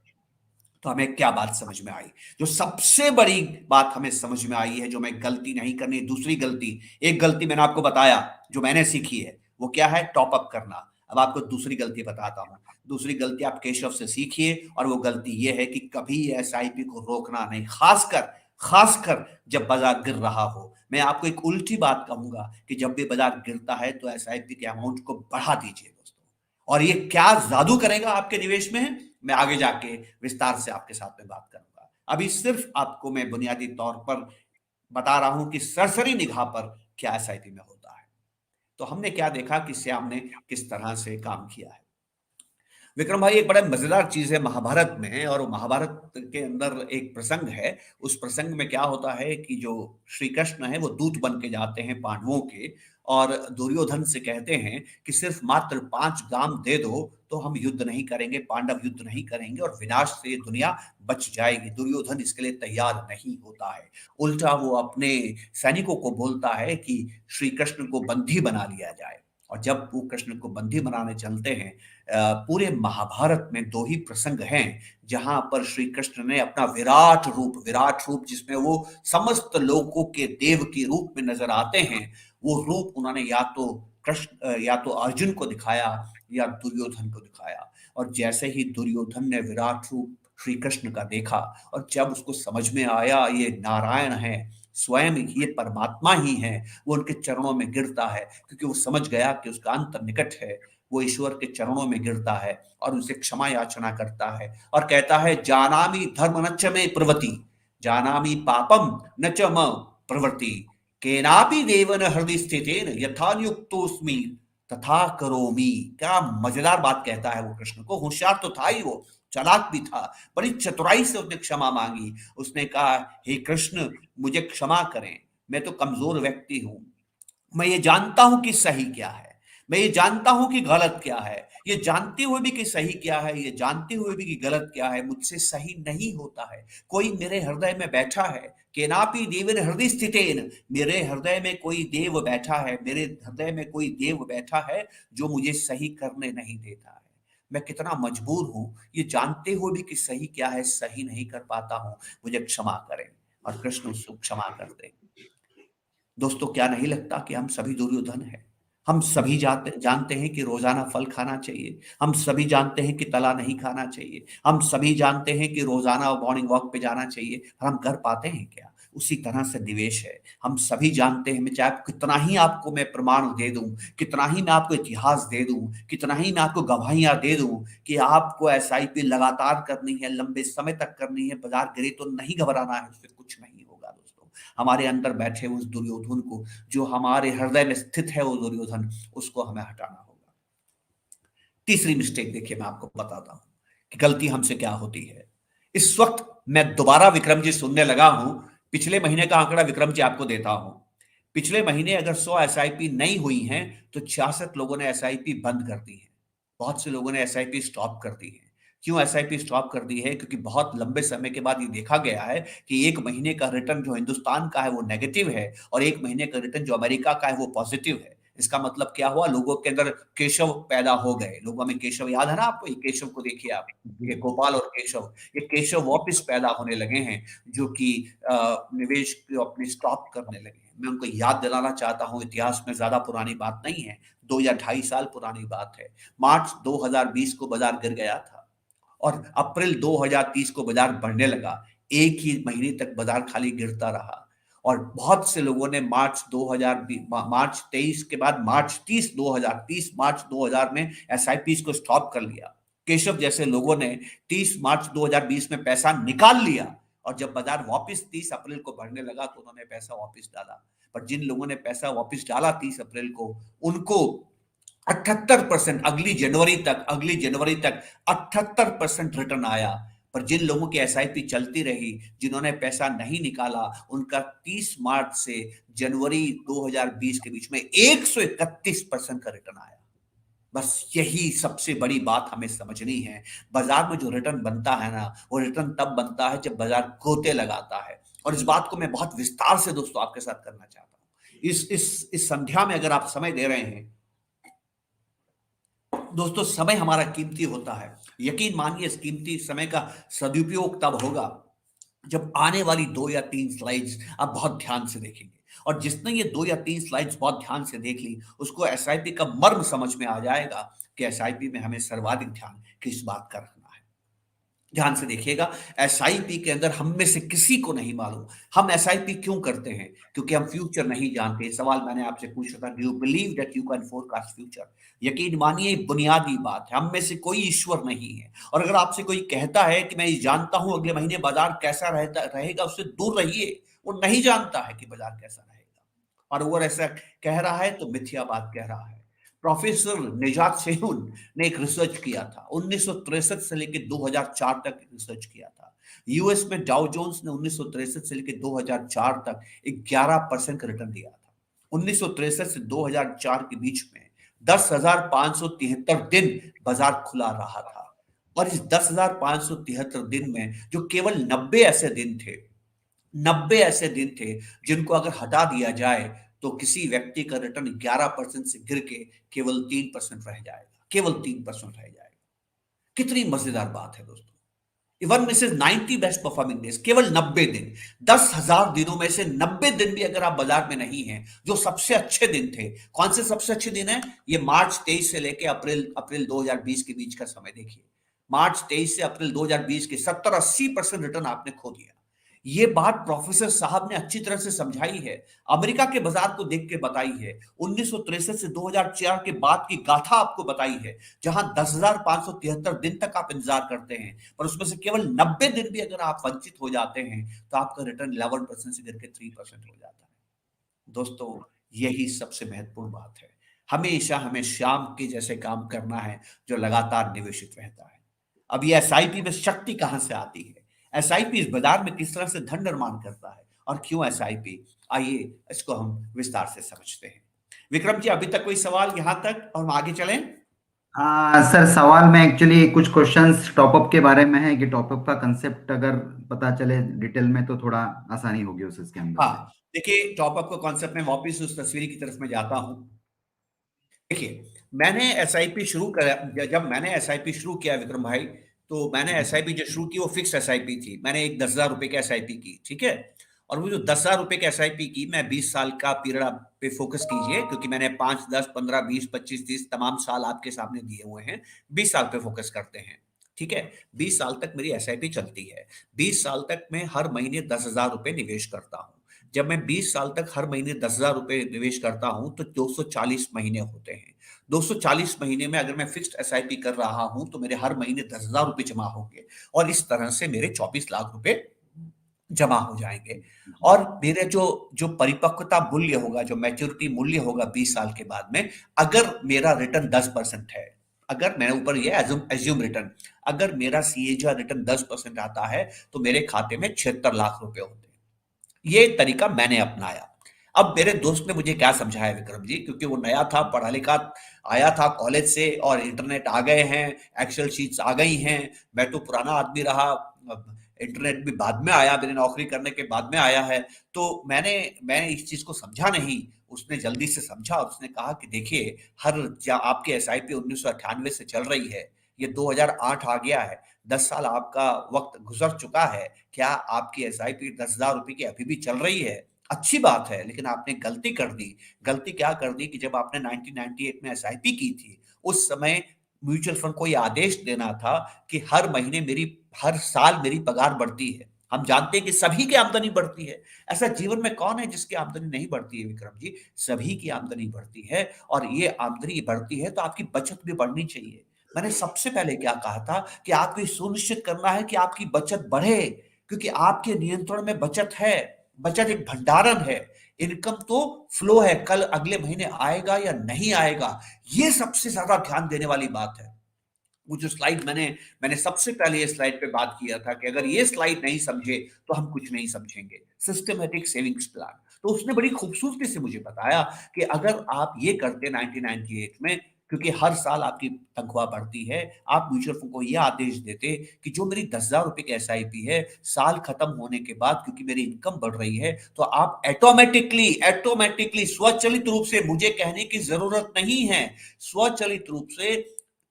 तो हमें क्या बात समझ में आई, जो सबसे बड़ी बात हमें समझ में आई है, जो मैं गलती नहीं करनी, दूसरी गलती, एक गलती मैंने आपको बताया जो मैंने सीखी है, वो क्या है, टॉप अप करना। अब आपको दूसरी गलती बताता हूं। दूसरी गलती आप केशव से सीखिए, और वो गलती ये है कि कभी एसआईपी को रोकना नहीं, खासकर खासकर जब बाजार गिर रहा हो। मैं आपको एक उल्टी बात कहूंगा कि जब भी बाजार गिरता है तो एसआईपी के अमाउंट को बढ़ा दीजिए दोस्तों। और ये क्या जादू करेगा आपके निवेश में, मैं आगे जाके विस्तार से आपके साथ में बात करूंगा। अभी सिर्फ आपको मैं बुनियादी तौर पर बता रहा हूं कि सरसरी निगाह पर क्या एसआईपी में होता है। तो हमने क्या देखा कि श्याम ने किस तरह से काम किया है। विक्रम भाई, एक बड़ा मजेदार चीज है महाभारत में, और महाभारत के अंदर एक प्रसंग है। उस प्रसंग में क्या होता है कि जो श्री कृष्ण है वो दूत बन के जाते हैं पांडवों के, और दुर्योधन से कहते हैं कि सिर्फ मात्र 5 गांव दे दो तो हम युद्ध नहीं करेंगे, पांडव युद्ध नहीं करेंगे और विनाश से ये दुनिया बच जाएगी। दुर्योधन इसके लिए तैयार नहीं होता है, उल्टा वो अपने सैनिकों को बोलता है कि श्री कृष्ण को बंदी बना लिया जाए। और जब वो कृष्ण को बंदी बनाने चलते हैं, पूरे महाभारत में 2 ही प्रसंग हैं जहां पर श्री कृष्ण ने अपना विराट रूप जिसमें वो समस्त लोगों के देव के रूप में नजर आते हैं, वो रूप उन्होंने या तो कृष्ण या तो अर्जुन को दिखाया या दुर्योधन को दिखाया। और जैसे ही दुर्योधन ने विराट रूप श्री कृष्ण का देखा, और जब उसको समझ में आया ये नारायण है, स्वयं ये परमात्मा ही है, वो उनके चरणों में गिरता है, क्योंकि वो समझ गया कि उसका अंत निकट है। वो ईश्वर के चरणों में गिरता है और उनसे क्षमा याचना करता है, और कहता है जानामि धर्म न च मे प्रवृत्ति, जानामि पापम न च म प्रवृत्ति, केनापि देवन हृदय स्थितेन यथा युक्तोस्मि तथा करोमि। क्या मजेदार बात कहता है वो कृष्ण को, होशियार तो था ही वो, चालाक भी था, बड़ी चतुराई से उसने क्षमा मांगी। उसने कहा हे कृष्ण मुझे क्षमा करें, मैं तो कमजोर व्यक्ति हूं, मैं ये जानता हूं कि सही क्या है, मैं ये जानता हूं कि गलत क्या है, ये जानते हुए भी कि सही क्या है, ये जानते हुए भी कि गलत क्या है, मुझसे सही नहीं होता है। कोई मेरे हृदय में बैठा है, केनापि देवेन हृदय स्थितेन, मेरे हृदय में कोई देव बैठा है, मेरे हृदय में कोई देव बैठा है जो मुझे सही करने नहीं देता है। मैं कितना मजबूर हूं, ये जानते हुए भी कि सही क्या है सही नहीं कर पाता हूं, मुझे क्षमा करें। और कृष्ण उसको क्षमा कर दे। दोस्तों क्या नहीं लगता कि हम सभी दुर्योधन हैं, हम सभी जानते हैं कि रोजाना फल खाना चाहिए। हम सभी जानते हैं कि तला नहीं खाना चाहिए। हम सभी जानते हैं कि रोजाना मॉर्निंग वॉक पे जाना चाहिए, पर हम कर पाते हैं क्या? उसी तरह से निवेश है। हम सभी जानते हैं, मैं चाहे कितना ही आपको मैं प्रमाण दे दूं, कितना ही मैं आपको इतिहास दे दूं, कितना ही मैं आपको गवाहियां दे दूं कि आपको एसआईपी लगातार करनी है, लंबे समय तक करनी है, बाजार गिरे तो नहीं घबराना है, उससे कुछ नहीं होगा दोस्तों। हमारे अंदर बैठे उस दुर्योधन को, जो हमारे हृदय में स्थित है वो दुर्योधन, उसको हमें हटाना होगा। तीसरी मिस्टेक देखिए, मैं आपको बताता हूं कि गलती हमसे क्या होती है। इस वक्त मैं दोबारा विक्रम जी सुनने लगा हूं, पिछले महीने का आंकड़ा विक्रम जी आपको देता हूं। पिछले महीने अगर 100 एसआईपी नहीं हुई हैं तो 66 लोगों ने एसआईपी बंद कर दी है। बहुत से लोगों ने एसआईपी स्टॉप कर दी है। क्यों एसआईपी स्टॉप कर दी है? क्योंकि बहुत लंबे समय के बाद ये देखा गया है कि एक महीने का रिटर्न जो हिंदुस्तान का है वो नेगेटिव है, और एक महीने का रिटर्न जो अमेरिका का है वो पॉजिटिव है। इसका मतलब क्या हुआ? लोगों के अंदर केशव पैदा हो गए। लोगों में केशव याद है ना आपको? ये केशव को देखिए आप, जी। ये गोपाल और केशव, ये केशव वापस पैदा होने लगे हैं, जो कि निवेश को अपने स्टॉप करने लगे हैं। मैं उनको याद दिलाना चाहता हूं, इतिहास में ज्यादा पुरानी बात नहीं है, 2 या 2.5 साल पुरानी बात है। मार्च 2020 को बाजार गिर गया था और अप्रैल 2030 को बाजार बढ़ने लगा। एक ही महीने तक बाजार खाली गिरता रहा, और बहुत से लोगों ने मार्च 23 के बाद मार्च 30 2030 मार्च 2000 में एसआईपी को स्टॉप कर लिया। केशव जैसे लोगों ने 30 मार्च 2020 में पैसा निकाल लिया, और जब बाजार वापस 30 अप्रैल को बढ़ने लगा तो उन्होंने पैसा वापस डाला। पर जिन लोगों ने पैसा वापस डाला 30 अप्रैल को, उनको 78% अगली जनवरी तक 78% रिटर्न आया। पर जिन लोगों की एसआईपी चलती रही, जिन्होंने पैसा नहीं निकाला, उनका 30 मार्च से जनवरी 2020 के बीच में 131% का रिटर्न आया। बस यही सबसे बड़ी बात हमें समझनी है। बाजार में जो रिटर्न बनता है ना, वो रिटर्न तब बनता है जब बाजार गोते लगाता है। और इस बात को मैं बहुत विस्तार से दोस्तों आपके साथ करना चाहता हूं। इस संध्या में अगर आप समय दे रहे हैं दोस्तों, समय हमारा कीमती होता है। यकीन मानिए, इस कीमती समय का सदुपयोग तब होगा जब आने वाली 2 या 3 स्लाइड्स आप बहुत ध्यान से देखेंगे। और जिसने ये 2 या 3 स्लाइड्स बहुत ध्यान से देख ली, उसको एसआईपी का मर्म समझ में आ जाएगा कि एसआईपी में हमें सर्वाधिक ध्यान किस बात का रखना है। ध्यान से देखिएगा, एसआईपी के अंदर हम में से किसी को नहीं मालूम हम एसआईपी क्यों करते हैं। क्योंकि हम फ्यूचर नहीं जानते। सवाल मैंने आपसे पूछा था, do you believe that you can forecast future? यकीन मानिए, बुनियादी बात है, हम में से कोई ईश्वर नहीं है। और अगर आपसे कोई कहता है कि मैं ये जानता हूं अगले महीने बाजार कैसा रहेगा, उससे दूर रहिए। वो नहीं जानता है कि बाजार कैसा रहेगा, और अगर ऐसा कह रहा है तो मिथ्या बात कह रहा है। प्रोफेसर निजात सेहुन ने एक रिसर्च किया था, 1963 से लेकर 2004 तक रिसर्च किया था। यूएस में डाउ जोन्स ने 1963 से लेकर 2004 तक 11% का रिटर्न दिया था। 1963 से 2004 के बीच में 10,573 दिन बाजार खुला रहा था। और इस 10,573 दिन में जो केवल 90 ऐसे दिन थे जिनको अगर हटा दिया जाए तो किसी व्यक्ति का रिटर्न 11% से गिर के केवल 3% रह जाएगा, केवल 3% रह जाएगा। कितनी मजेदार बात है दोस्तों। Even misses 90 best performing days, केवल 90 दिन। 10,000 दिनों में से 90 दिन भी अगर आप बाजार में नहीं हैं, जो सबसे अच्छे दिन थे, कौन से सबसे अच्छे दिन है? ये मार्च 23 से लेकर अप्रैल 2020 के बीच का समय देखिए। मार्च 23 से अप्रैल 2020 के 70-80% रिटर्न आपने खो दिया। ये बात प्रोफेसर साहब ने अच्छी तरह से समझाई है, अमेरिका के बाजार को देख के बताई है, 1963 से 2004 के बाद की गाथा आपको बताई है, जहां 10,573 दिन तक आप इंतजार करते हैं, पर उसमें से केवल 90 दिन भी अगर आप वंचित हो जाते हैं तो आपका रिटर्न 11% से गिर के 3% हो जाता है। दोस्तों, यही सबसे महत्वपूर्ण बात है। हमेशा हमें शाम के जैसे काम करना है जो लगातार निवेशित रहता है। अब ये एसआईपी में शक्ति कहां से आती है? एसआईपी इस बाजार में किस तरह से धन निर्माण करता है, और क्यों एसआईपी? आइए इसको हम विस्तार से समझते हैं। विक्रम जी, अभी तक कोई सवाल यहां तक, और हम आगे चलें? सर, सवाल में एक्चुअली कुछ क्वेश्चंस टॉपअप के बारे में है कि टॉपअप का कंसेप्ट अगर पता चले डिटेल में तो थोड़ा आसानी होगी उसके अंदर से। हाँ, देखिए, टॉपअप का कॉन्सेप्ट में वापिस उस तस्वीर की तरफ में जाता हूं। देखिए, मैंने एसआईपी शुरू करा, जब मैंने एसआईपी शुरू किया विक्रम भाई, तो मैंने एसआईपी जो शुरू की वो फिक्स एसआईपी थी। मैंने एक 10,000 रुपए की एसआईपी की, ठीक है। और वो जो 10,000 रुपए के SIP की, मैं 20 साल का पीरियड पे फोकस कीजिए, क्योंकि मैंने 5, 10, 15, 20, 25, 30 तमाम साल आपके सामने दिए हुए हैं। 20 साल पे फोकस करते हैं, ठीक है। 20 साल तक मेरी SIP चलती है। 20 साल तक मैं हर महीने 10,000 रुपए निवेश करता हूँ। जब मैं 20 साल तक हर महीने 10,000 रुपए निवेश करता हूं, तो 240 महीने होते हैं। 240 महीने में अगर मैं फिक्स्ड SIP कर रहा हूं, तो मेरे हर महीने 10,000 रुपए जमा होंगे, और इस तरह से मेरे 24 लाख रुपए जमा हो जाएंगे। और मेरे जो जो परिपक्वता मूल्य होगा, जो मैच्योरिटी मूल्य होगा 20 साल के बाद में, अगर मेरा रिटर्न 10% है, अगर मैंने ऊपर ये एज्यूम रिटर्न, अगर मेरा CAGR रिटर्न 10% आता है, तो मेरे खाते में 76 लाख रुपए होते हैं। ये तरीका मैंने अपनाया। अब मेरे दोस्त ने मुझे क्या समझाया विक्रम जी, क्योंकि वो नया था, पढ़ा लिखा आया था कॉलेज से, और इंटरनेट आ गए हैं, एक्सेल शीट्स आ गई हैं। मैं तो पुराना आदमी रहा, इंटरनेट भी बाद में आया, मेरी नौकरी करने के बाद में आया है। तो मैंने इस चीज को समझा नहीं। उसने जल्दी से समझा, उसने कहा कि देखिए, आपके SIP 1998 से चल रही है, ये 2008 आ गया है, 10 साल आपका वक्त गुजर चुका है। क्या आपकी SIP 10,000 रुपए की अभी भी चल रही है? अच्छी बात है, लेकिन आपने गलती कर दी। गलती क्या कर दी कि जब आपने 1998 में SIP की थी, उस समय म्यूचुअल फंड को यह आदेश देना था कि हर साल मेरी पगार बढ़ती है। हम जानते हैं कि सभी की आमदनी बढ़ती है। ऐसा जीवन में कौन है जिसकी आमदनी नहीं बढ़ती है विक्रम जी? सभी की आमदनी बढ़ती है, और ये आमदनी बढ़ती है तो आपकी बचत भी बढ़नी चाहिए। मैंने सबसे पहले क्या कहा था कि आपको सुनिश्चित करना है कि आपकी बचत बढ़े, क्योंकि आपके नियंत्रण में बचत है। बचत एक भंडारण है। इनकम तो फ्लो है, कल अगले महीने आएगा या नहीं आएगा, ये सबसे ज्यादा ध्यान देने वाली बात है। वो जो स्लाइड मैंने सबसे पहले ये स्लाइड पे बात किया था कि अगर ये स्लाइड नहीं समझे तो हम कुछ नहीं समझेंगे। सिस्टमेटिक सेविंग्स प्लान, तो उसने बड़ी खूबसूरती से मुझे बताया कि अगर आप ये करते 1998 में, क्योंकि हर साल आपकी तनख्वाह बढ़ती है, आप म्यूचुअल फंड को यह आदेश देते कि जो मेरी 10,000 रुपए की SIP है, साल खत्म होने के बाद क्योंकि मेरी इनकम बढ़ रही है, तो आप ऑटोमेटिकली स्वचालित रूप से, मुझे कहने की जरूरत नहीं है, स्वचालित रूप से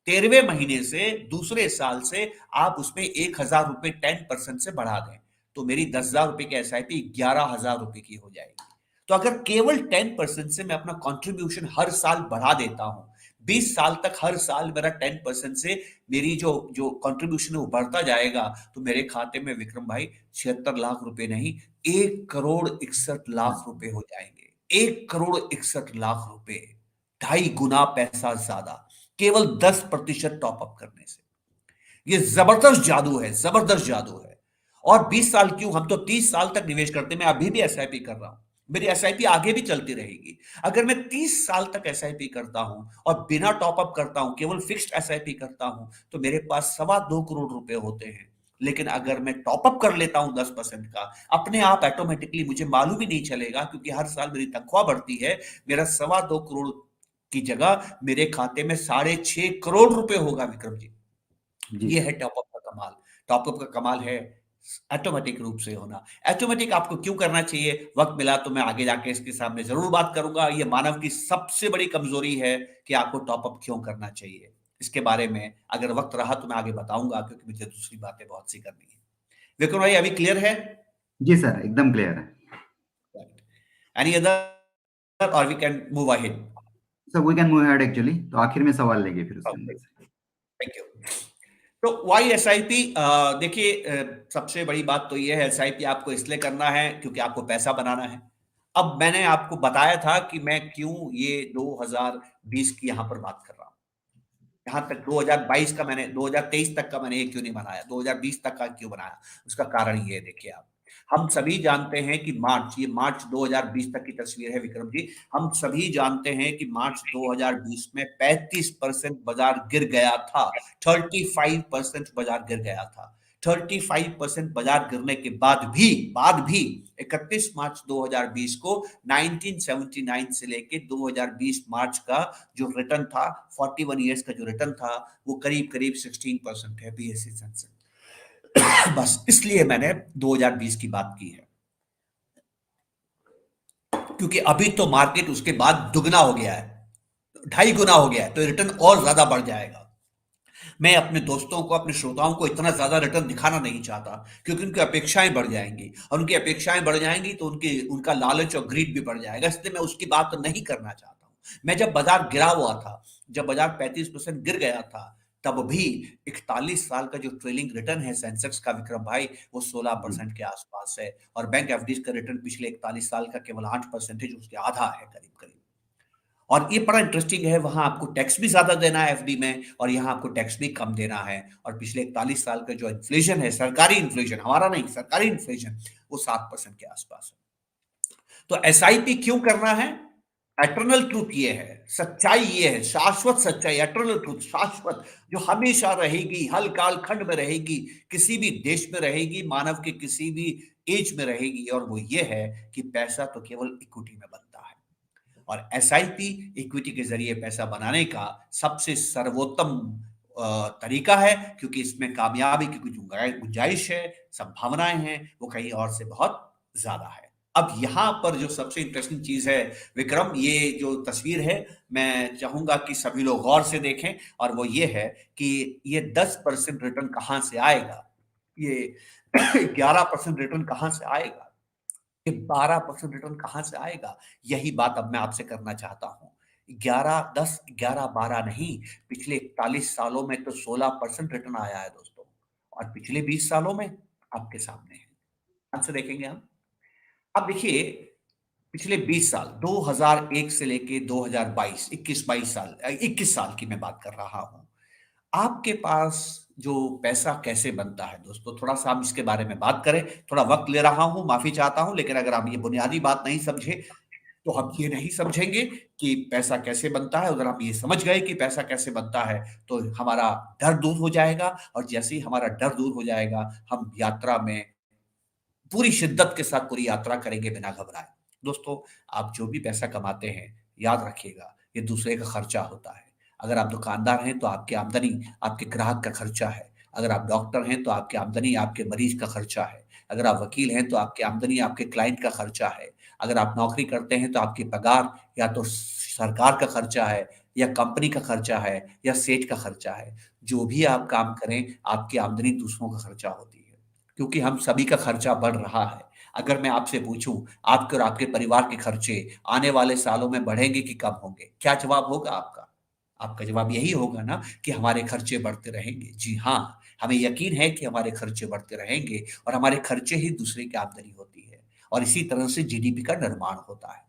13वें महीने से, दूसरे साल से आप उसमें 1,000 रुपए 10% से बढ़ा दें, तो मेरी 10,000 रुपए की SIP 11,000 रुपए की हो जाएगी। तो अगर केवल 10% से मैं अपना कंट्रीब्यूशन हर साल बढ़ा देता हूं, 20 साल तक हर साल मेरा 10% से मेरी जो जो कंट्रीब्यूशन है वो बढ़ता जाएगा, तो मेरे खाते में विक्रम भाई 76 लाख रुपए नहीं, 1,61,61,00,000 रुपए हो जाएंगे। 1,61,61,00,000 रुपए, 2.5 गुना पैसा ज्यादा, केवल 10% टॉपअप करने से। ये जबरदस्त जादू है, जबरदस्त जादू है। और 20 साल क्यों, हम तो 30 साल तक निवेश करते हैं। मैं अभी भी SIP कर रहा हूं, मेरी SIP आगे भी चलती रहेगी। अगर मैं 30 साल तक SIP करता हूं और बिना टॉपअप करता हूं, केवल फिक्स्ड SIP करता हूं, तो मेरे पास 2.25 करोड़ रुपए होते हैं। लेकिन अगर मैं टॉपअप कर लेता हूं 10% का, अपने आप ऑटोमेटिकली, मुझे मालूम ही नहीं चलेगा, क्योंकि हर साल मेरी तनख्वाह बढ़ती है, मेरा 2.25 करोड़ की जगह मेरे खाते में 6.5 करोड़ रुपए होगा विक्रम जी। जी ये सर। है टॉपअप का कमाल। टॉपअप का कमाल है ऑटोमेटिक रूप से होना। ऑटोमेटिक आपको क्यों करना चाहिए? वक्त मिला तो मैं आगे जाके इसके सामने जरूर बात करूंगा। ये मानव की सबसे बड़ी कमजोरी है कि आपको टॉपअप क्यों करना चाहिए। इसके बारे में अगर वक्त रहा तो मैं आगे बताऊंगा, क्योंकि मुझे दूसरी बातें बहुत सी करनी है। विक्रम भाई, अभी क्लियर है? जी सर, एकदम क्लियर है। एनी अदर, और we can move ahead? Sir we can move ahead actually, तो आखिर में सवाल लेंगे फिर उसके अंदर से। Thank you. तो वाई SIP, देखिए, सबसे बड़ी बात तो ये है, SIP आपको इसलिए करना है क्योंकि आपको पैसा बनाना है। अब मैंने आपको बताया था कि मैं क्यों ये 2020 की यहां पर बात कर रहा हूं। यहां तक 2022 का, मैंने 2023 तक का मैंने ये क्यों नहीं बनाया, 2020 तक का क्यों बनाया? उसका कारण ये देखिए आप, हम सभी जानते हैं कि ये मार्च 2020 तक की तस्वीर है विक्रम जी। हम सभी जानते हैं कि मार्च 2020 में 35% बाजार गिर गया था। 35% बाजार गिर गया था। 35% बाजार गिरने के बाद भी 31 मार्च 2020 को 1979 से लेके 2020 मार्च का जो रिटर्न था, 41 ईयर्स का जो रिटर्न था, वो करीब करीब 16% है BSE सेंसेक्स। बस इसलिए मैंने 2020 की बात की है, क्योंकि अभी तो मार्केट उसके बाद दुगना हो गया है, 2.5 गुना हो गया है, तो रिटर्न और ज्यादा बढ़ जाएगा। मैं अपने दोस्तों को, अपने श्रोताओं को इतना ज्यादा रिटर्न दिखाना नहीं चाहता, क्योंकि उनकी अपेक्षाएं बढ़ जाएंगी, और उनकी अपेक्षाएं बढ़ जाएंगी तो उनका लालच और ग्रीड भी बढ़ जाएगा, इसलिए मैं उसकी बात नहीं करना चाहता हूं। मैं जब बाजार गिरा हुआ था, जब बाजार 35% गिर गया था, तब भी 41 साल का जो ट्रेलिंग रिटर्न है सेंसेक्स का, विक्रम भाई, वो जी 16% के आसपास है। और बैंक एफडीज का रिटर्न पिछले 41 साल का केवल 8% है, जो उसके आधा है करीब करीब। और ये बड़ा इंटरेस्टिंग है, वहां आपको टैक्स भी ज्यादा देना है एफडी में, और यहाँ आपको टैक्स भी कम देना है। और पिछले 41 साल का जो इन्फ्लेशन है, सरकारी इन्फ्लेशन, हमारा नहीं, सरकारी इन्फ्लेशन, वो 7% के आसपास है। तो एसआईपी क्यों करना है? एटर्नल ट्रूथ ये है, सच्चाई ये है, शाश्वत सच्चाई, एटर्नल ट्रूथ, शाश्वत, जो हमेशा रहेगी, हल काल खंड में रहेगी, किसी भी देश में रहेगी, मानव के किसी भी एज में रहेगी, और वो ये है कि पैसा तो केवल इक्विटी में बनता है। और एसआईपी इक्विटी के जरिए पैसा बनाने का सबसे सर्वोत्तम तरीका है, क्योंकि इसमें कामयाबी की कुछ गुंजाइश है, संभावनाएं हैं, वो कहीं और से बहुत ज्यादा है। अब यहां पर जो सबसे इंटरेस्टिंग चीज है विक्रम, ये जो तस्वीर है, मैं चाहूंगा कि सभी लोग गौर से देखें, और वो ये है कि ये 10% रिटर्न कहां से आएगा, ये 11% रिटर्न कहां से आएगा, ये 12% रिटर्न कहां से आएगा, यही बात अब मैं आपसे करना चाहता हूं। 11, 10, 11, 12 नहीं, पिछले 41 सालों में तो 16% रिटर्न आया है दोस्तों, और पिछले 20 सालों में आपके सामने है। ध्यान से देखेंगे हम। अब देखिए, पिछले 20 साल, 2001 से लेके 2022, 21-22 साल, 21 साल की मैं बात कर रहा हूं। आपके पास जो पैसा कैसे बनता है दोस्तों, थोड़ा सा हम इसके बारे में बात करें। थोड़ा वक्त ले रहा हूं, माफी चाहता हूं, लेकिन अगर आप ये बुनियादी बात नहीं समझे, तो हम ये नहीं समझेंगे कि पैसा कैसे बनता है। अगर हम ये समझ गए कि पैसा कैसे बनता है, तो हमारा डर दूर हो जाएगा, और जैसे ही हमारा डर दूर हो जाएगा, हम यात्रा में पूरी शिद्दत के साथ पूरी यात्रा करेंगे बिना घबराए। दोस्तों, आप जो भी पैसा कमाते हैं, याद रखिएगा, ये दूसरे का खर्चा होता है। अगर आप दुकानदार हैं तो आपकी आमदनी आपके ग्राहक का खर्चा है। अगर आप डॉक्टर हैं तो आपकी आमदनी आपके मरीज का खर्चा है। अगर आप वकील हैं तो आपकी आमदनी आपके क्लाइंट का खर्चा है। अगर आप नौकरी करते हैं तो आपकी पगार या तो सरकार का खर्चा है, या कंपनी का खर्चा है, या सेठ का खर्चा है। जो भी आप काम करें, आपकी आमदनी दूसरों का खर्चा होती है, क्योंकि हम सभी का खर्चा बढ़ रहा है। अगर मैं आपसे पूछूं, आपके और आपके परिवार के खर्चे आने वाले सालों में बढ़ेंगे कि कम होंगे, क्या जवाब होगा आपका? आपका जवाब यही होगा ना, कि हमारे खर्चे बढ़ते रहेंगे। जी हाँ, हमें यकीन है कि हमारे खर्चे बढ़ते रहेंगे, और हमारे खर्चे ही दूसरे की आमदनी होती है, और इसी तरह से जीडीपी का निर्माण होता है।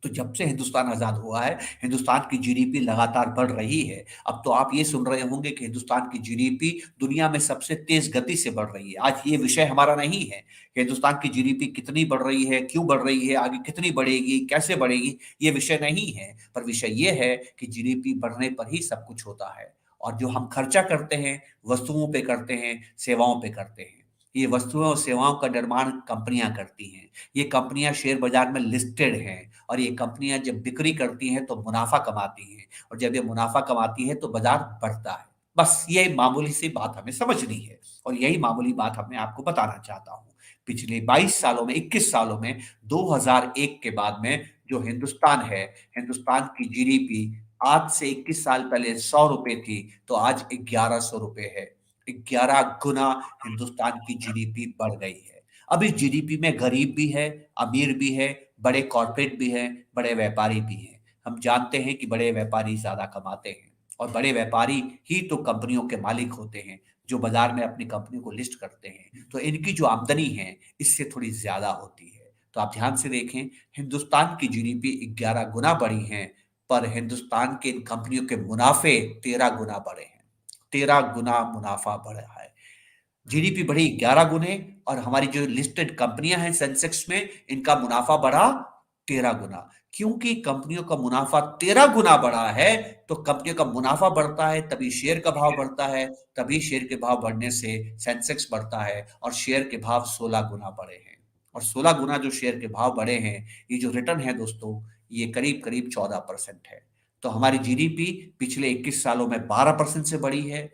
तो जब से हिंदुस्तान आजाद हुआ है, हिंदुस्तान की जीडीपी लगातार बढ़ रही है। अब तो आप ये सुन रहे होंगे कि हिंदुस्तान की जीडीपी दुनिया में सबसे तेज गति से बढ़ रही है। आज ये विषय हमारा नहीं है कि हिंदुस्तान की जीडीपी कितनी बढ़ रही है, क्यों बढ़ रही है, आगे कितनी बढ़ेगी, कैसे बढ़ेगी, ये विषय नहीं है। पर विषय ये है कि जीडीपी बढ़ने पर ही सब कुछ होता है। और जो हम खर्चा करते हैं, वस्तुओं पे करते हैं, सेवाओं पे करते हैं। ये वस्तुओं और सेवाओं का निर्माण कंपनियां करती हैं। ये कंपनियां शेयर बाजार में लिस्टेड हैं, और ये कंपनियां जब बिक्री करती हैं तो मुनाफा कमाती हैं, और जब ये मुनाफा कमाती है तो बाजार बढ़ता है। बस ये मामूली सी बात हमें समझनी है, और यही मामूली बात मैं आपको बताना चाहता हूँ। पिछले 22 सालों में, 21 सालों में, 2001 के बाद में जो हिंदुस्तान है, हिंदुस्तान की जीडीपी आज से 21 साल पहले 100 रुपए थी, तो आज 1100 रुपए है। 11 गुना हिंदुस्तान की जीडीपी बढ़ गई है। अब इस जीडीपी में गरीब भी है, अमीर भी है, बड़े कॉर्पोरेट भी हैं, बड़े व्यापारी भी हैं। हम जानते हैं कि बड़े व्यापारी ज़्यादा कमाते हैं, और बड़े व्यापारी ही तो कंपनियों के मालिक होते हैं, जो बाजार में अपनी कंपनी को लिस्ट करते हैं। तो इनकी जो आमदनी है, इससे थोड़ी ज़्यादा होती है। तो आप ध्यान से देखें, हिंदुस्तान की जीडीपी 11 गुना बढ़ी है, पर हिंदुस्तान के इन कंपनियों के मुनाफे 13 गुना बढ़े हैं। 13 गुना मुनाफा बढ़ा है। जीडीपी बढ़ी 11 गुने, और हमारी जो लिस्टेड कंपनियां हैं सेंसेक्स में, इनका मुनाफा बढ़ा 13 गुना। क्योंकि कंपनियों का मुनाफा 13 गुना बढ़ा है, तो कंपनियों का मुनाफा बढ़ता है, तभी शेयर का भाव बढ़ता है, तभी शेयर के भाव बढ़ने से सेंसेक्स बढ़ता है, और शेयर के भाव 16 गुना बढ़े हैं। और 16 गुना जो शेयर के भाव बढ़े हैं, ये जो रिटर्न है दोस्तों, ये करीब करीब 14% है। तो हमारी जीडीपी पिछले 21 सालों में 12% से बढ़ी है।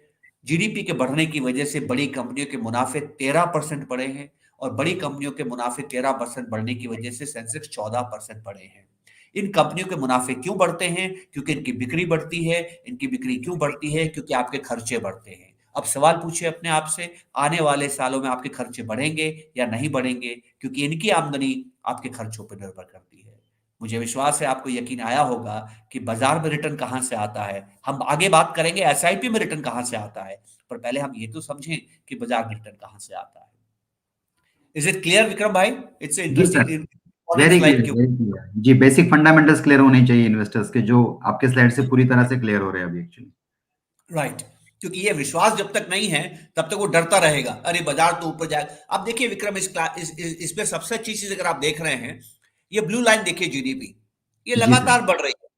जीडीपी के बढ़ने की वजह से बड़ी कंपनियों के मुनाफे 13% बढ़े हैं, और बड़ी कंपनियों के मुनाफे 13% बढ़ने की वजह से सेंसेक्स 14% बढ़े हैं। इन कंपनियों के मुनाफे क्यों बढ़ते हैं? क्योंकि इनकी बिक्री बढ़ती है। इनकी बिक्री क्यों बढ़ती है? क्योंकि आपके खर्चे बढ़ते हैं। अब सवाल पूछिए अपने आप से, आने वाले सालों में आपके खर्चे बढ़ेंगे या नहीं बढ़ेंगे? क्योंकि इनकी आमदनी आपके खर्चों पर निर्भर करती है। मुझे विश्वास है आपको यकीन आया होगा कि बाजार में रिटर्न कहाँ से आता है। हम आगे बात करेंगे एसआईपी में रिटर्न कहाँ से आता है, पर पहले हम ये तो समझें कि बाजार में रिटर्न कहाँ से आता है। इज इट क्लियर विक्रम भाई? इट्स जी sir, interesting very slide clear, के। वेरी क्लियर जी। बेसिक फंडामेंटल्स क्लियर होने चाहिए इन्वेस्टर्स के, जो आपके स्लाइड से पूरी तरह से क्लियर हो रहे हैं अभी एक्चुअली। राइट। क्योंकि ये विश्वास जब तक नहीं है तब तक वो डरता रहेगा, अरे बाजार तो ऊपर जाए। अब देखिए विक्रम, इसमें सबसे अच्छी चीज अगर आप देख रहे हैं, ये ब्लू लाइन देखिए, जीडीपी ये जी सर। लगातार बढ़ रही है।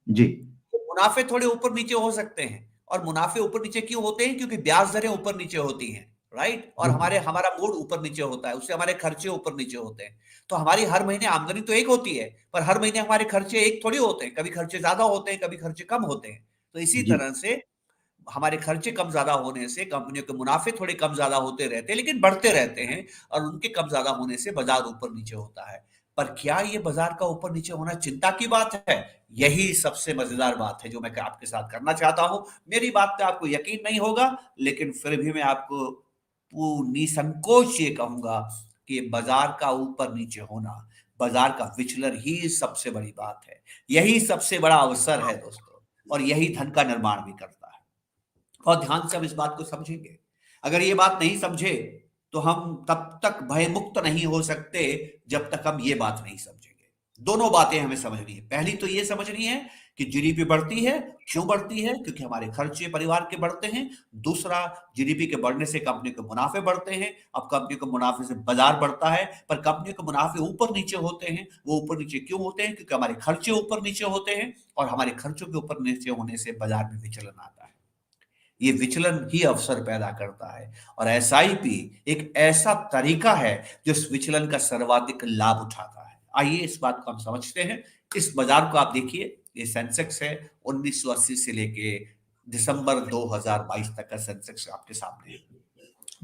जी। मुनाफे थोड़े ऊपर नीचे हो सकते हैं, और मुनाफे ऊपर नीचे क्यों होते हैं? क्योंकि ब्याज दरें ऊपर नीचे होती हैं, राइट। और जी। हमारा मूड ऊपर नीचे होता है, उससे हमारे खर्चे ऊपर नीचे होते हैं। तो हमारी हर महीने आमदनी तो एक होती है, पर हर महीने हमारे खर्चे एक थोड़ी होते हैं। कभी खर्चे ज्यादा होते हैं, कभी खर्चे कम होते हैं। तो इसी जी। तरह से हमारे खर्चे कम ज्यादा होने से कंपनियों के मुनाफे थोड़े कम ज्यादा होते रहते हैं, लेकिन बढ़ते रहते हैं। और उनके कम ज्यादा होने से बाजार ऊपर नीचे होता है। पर क्या ये बाजार का ऊपर नीचे होना चिंता की बात है? यही सबसे मजेदार बात है जो मैं आपके साथ करना चाहता हूं। मेरी बात पे आपको यकीन नहीं होगा, लेकिन फिर भी मैं आपको निसंकोच ये कहूंगा कि बाजार का ऊपर नीचे होना, बाजार का विचलन ही सबसे बड़ी बात है। यही सबसे बड़ा अवसर है दोस्तों, और यही धन का निर्माण भी करता है। और ध्यान से हम इस बात को समझेंगे। अगर ये बात नहीं समझे तो हम तब तक भयमुक्त नहीं हो सकते जब तक हम ये बात नहीं समझेंगे। दोनों बातें हमें समझनी है। पहली तो ये समझनी है कि जीडीपी बढ़ती है। क्यों बढ़ती है? क्योंकि हमारे खर्चे परिवार के बढ़ते हैं। दूसरा, जीडीपी के बढ़ने से कंपनी के मुनाफे बढ़ते हैं। अब कंपनी के मुनाफे से बाजार बढ़ता है, पर कंपनी के मुनाफे ऊपर नीचे होते हैं। वो ऊपर नीचे क्यों होते हैं? क्योंकि हमारे खर्चे ऊपर नीचे होते हैं, और हमारे खर्चों के ऊपर नीचे होने से बाजार में विचलन आता है। ये विचलन ही अवसर पैदा करता है, और एसआईपी एक ऐसा तरीका है जो इस विचलन का सर्वाधिक लाभ उठाता है। आइए इस बात को हम समझते हैं। इस बाजार को आप देखिए, ये सेंसेक्स है। 1980 से लेके दिसंबर 2022 तक का सेंसेक्स आपके सामने है।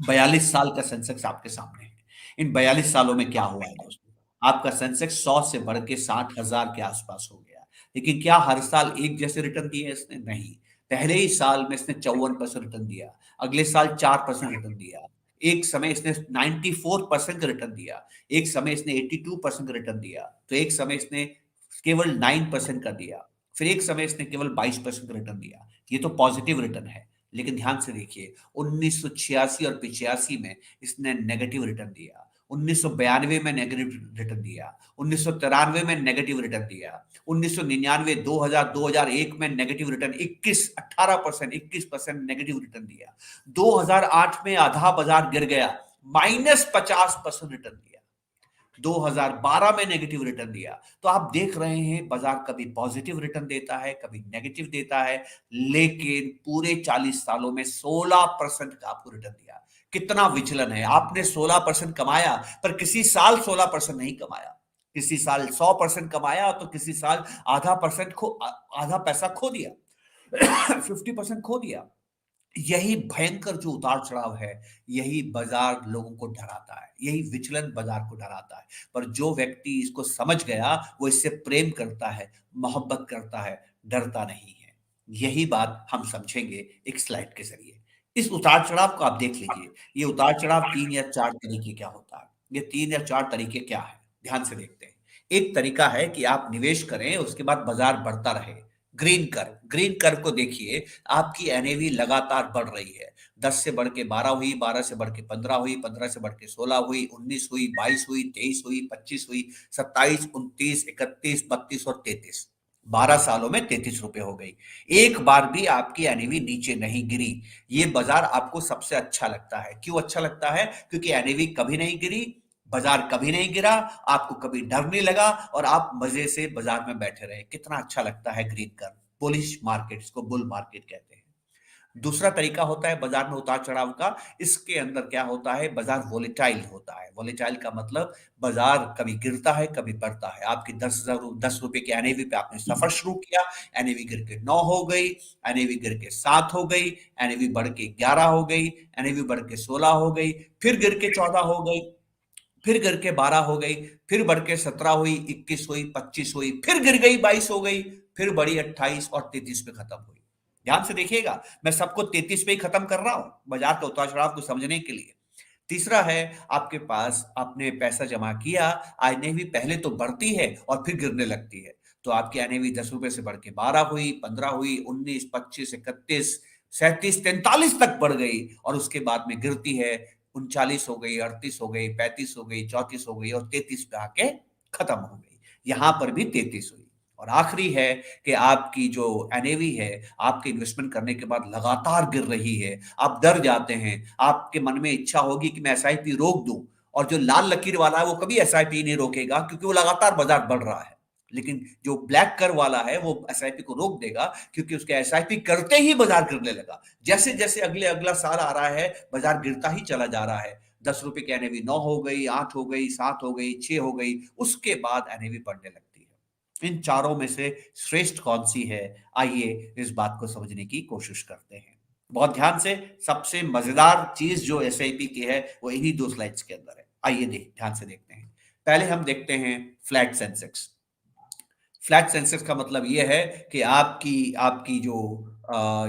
42 साल का सेंसेक्स आपके सामने है। इन 42 सालों में क्या हुआ है दोस्तों? आपका सेंसेक्स 100 से बढ़ के 60,000 के आसपास हो गया। लेकिन क्या हर साल एक जैसे रिटर्न दिए इसने? नहीं। पहले ही साल में इसने 54% रिटर्न दिया, अगले साल 4% रिटर्न दिया, एक समय इसने 94% रिटर्न दिया, एक समय इसने 82% रिटर्न दिया, तो एक समय इसने केवल 9% का दिया, फिर एक समय इसने केवल 22% रिटर्न दिया। ये तो पॉजिटिव रिटर्न है। लेकिन ध्यान से देखिए, 1986 और 85 में इसने नेगेटिव रिटर्न दिया, 1992 में नेगेटिव रिटर्न दिया, 1993 में नेगेटिव रिटर्न दिया, 1999, 2000, 2001 में नेगेटिव रिटर्न 18% 21% नेगेटिव रिटर्न दिया। 2008 में आधा बाजार गिर गया, -50% रिटर्न दिया। 2012 में नेगेटिव रिटर्न दिया। तो आप देख रहे हैं बाजार कभी पॉजिटिव रिटर्न देता है, कभी नेगेटिव देता है, लेकिन पूरे 40 सालों में 16% का आपको रिटर्न दिया। कितना विचलन है! आपने 16% कमाया, पर किसी साल 16% नहीं कमाया। किसी साल 100% कमाया, तो किसी साल आधा पैसा खो दिया। 50% खो दिया। यही भयंकर जो उतार चढ़ाव है, यही बाजार लोगों को डराता है, यही विचलन बाजार को डराता है। पर जो व्यक्ति इसको समझ गया, वो इससे प्रेम करता है, मोहब्बत करता है, डरता नहीं है। यही बात हम समझेंगे एक स्लाइड के जरिए। इस उतार चढ़ाव को आप देख लीजिए। ये उतार चढ़ाव 3 या 4 तरीके क्या होता है? ये 3 या 4 तरीके क्या है? ध्यान से देखते हैं। एक तरीका है कि आप निवेश करें, उसके बाद बाजार बढ़ता रहे। ग्रीन कर्व को देखिए, आपकी एनएवी लगातार बढ़ रही है। 10 से बढ़ के 12 हुई, 12 से बढ़ के 15 हुई, 15 से बढ़ के 16 हुई, 19 हुई, 22 हुई, 23 हुई, 25 हुई, 27, 29, 31, 32 और 33। 12 सालों में 33 रुपए हो गई। एक बार भी आपकी एनएवी नीचे नहीं गिरी। ये बाजार आपको सबसे अच्छा लगता है। क्यों अच्छा लगता है? क्योंकि एनएवी कभी नहीं गिरी, बाजार कभी नहीं गिरा, आपको कभी डर नहीं लगा, और आप मजे से बाजार में बैठे रहे। कितना अच्छा लगता है ग्रीन कर्व। बुलिश मार्केट, इसको बुल मार्केट कहते हैं। दूसरा तरीका होता है बाजार में उतार चढ़ाव का। इसके अंदर क्या होता है? बाजार वोलेटाइल होता है। वोलेटाइल का मतलब बाजार कभी गिरता है, कभी बढ़ता है। आपकी 10 रुपए की एनएवी पे आपने सफर शुरू किया, एनएवी गिर के 9 हो गई, एनएवी गिर के 7 हो गई, एनएवी बढ़ के 11 हो गई, एनएवी बढ़ के 16 हो गई, फिर गिर के 14 हो गई, फिर गिर के 12 हो गई, फिर बढ़ के 17 हुई, 21 हुई, 25 हुई, फिर गिर गई 22 हो गई, फिर बढ़ी 28 और 33 पे खत्म हुई। ध्यान से देखिएगा, मैं सबको 33 पे ही खत्म कर रहा हूं बाजार का उतार चढ़ाव को समझने के लिए। तीसरा है, आपके पास आपने पैसा जमा किया, एनएवी पहले तो बढ़ती है और फिर गिरने लगती है। तो आपकी एनएवी 10 रुपए से बढ़ के 12 हुई, 15 हुई, 19, 25, 31, 37, 43 तक बढ़ गई और उसके बाद में गिरती है, 39 हो गई, 38 हो गई, 35 हो गई, 34 हो गई और 33 पे आके खत्म हो गई। यहां पर भी 33 हुई। और आखिरी है कि आपकी जो एनएवी है, आपके इन्वेस्टमेंट करने के बाद लगातार गिर रही है, आप डर जाते हैं, आपके मन में इच्छा होगी कि मैं एसआईपी रोक दूं, और जो लाल लकीर वाला है वो कभी एसआईपी नहीं रोकेगा क्योंकि वो लगातार बाजार बढ़ रहा है। लेकिन जो ब्लैक कर वाला है वो एसआईपी को रोक देगा क्योंकि उसके एसआईपी करते ही बाजार गिरने लगा। जैसे जैसे अगला साल आ रहा है, बाजार गिरता ही चला जा रहा है। 10 रुपए की एनएवी 9 हो गई, 8 हो गई, 7 हो गई, 6 हो गई, उसके बाद एनएवी बढ़ने लगती है। इन चारों में से श्रेष्ठ कौन सी है, आइए इस बात को समझने की कोशिश करते हैं बहुत ध्यान से। सबसे मजेदार चीज जो एसआईपी की है वो इन्हीं दो स्लाइड्स के अंदर है। आइए ध्यान से देखते हैं। पहले हम देखते हैं फ्लैट सेंसेक्स। फ्लैट सेंसेक्स का मतलब ये है कि आपकी आपकी जो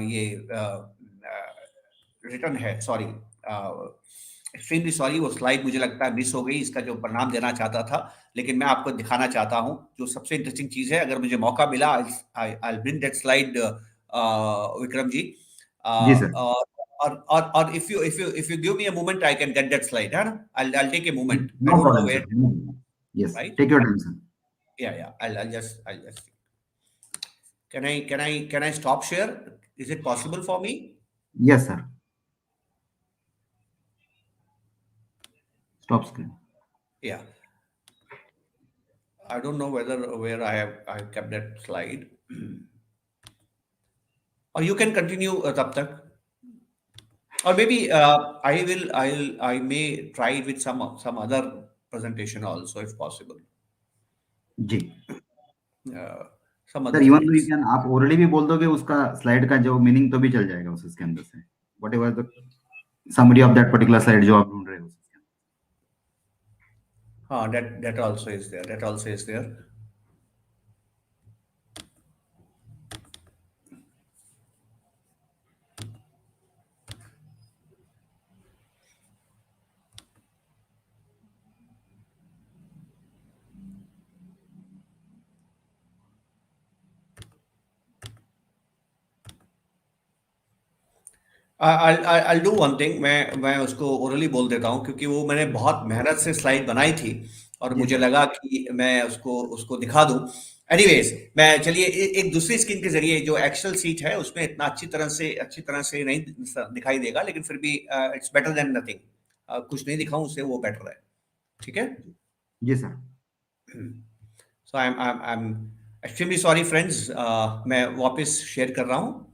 ये रिटर्न है, सॉरी, एक्सट्रीमली सॉरी, वो स्लाइड मुझे लगता है मिस हो गई, इसका जो परिणाम देना चाहता था, लेकिन मैं आपको दिखाना चाहता हूं जो सबसे इंटरेस्टिंग चीज है। अगर मुझे मौका मिला, I bring that slide, Vikram ji. जी सर। और if you give me a moment I can get that slide, है ना? I'll take a moment. I no don't know problem where, sir, no problem. Yes, right? Take your time sir. Yeah. I'll just can I stop share? Is it possible for me? Yes sir, stop screen. Yeah. I don't know where I kept that slide. Or you can continue, तब तक. Or maybe I may try it with some other presentation also if possible. जी Uh, some sir, other even तो you slides. Can, आप orally भी बोल दोगे उसका slide का जो मीनिंग तो भी चल जाएगा उसके अंदर से, what ever the summary of that particular slide जो आप ढूंढ रहे हो उसके अंदर। That also is there. That also is there. I'll do one thing. मैं उसको ओरली बोल देता हूँ क्योंकि वो मैंने बहुत मेहनत से स्लाइड बनाई थी और जी मुझे सर। लगा कि मैं उसको उसको दिखा दूं। एनीवेज, मैं चलिए एक दूसरी स्क्रीन के जरिए, जो एक्सेल सीट है उसमें इतना अच्छी तरह से नहीं दिखाई देगा, लेकिन फिर भी इट्स बेटर देन नथिंग। कुछ नहीं दिखाऊं उससे वो बेटर है। ठीक है। जी sir. So I am extremely sorry friends. मैं वापस शेयर कर रहा हूँ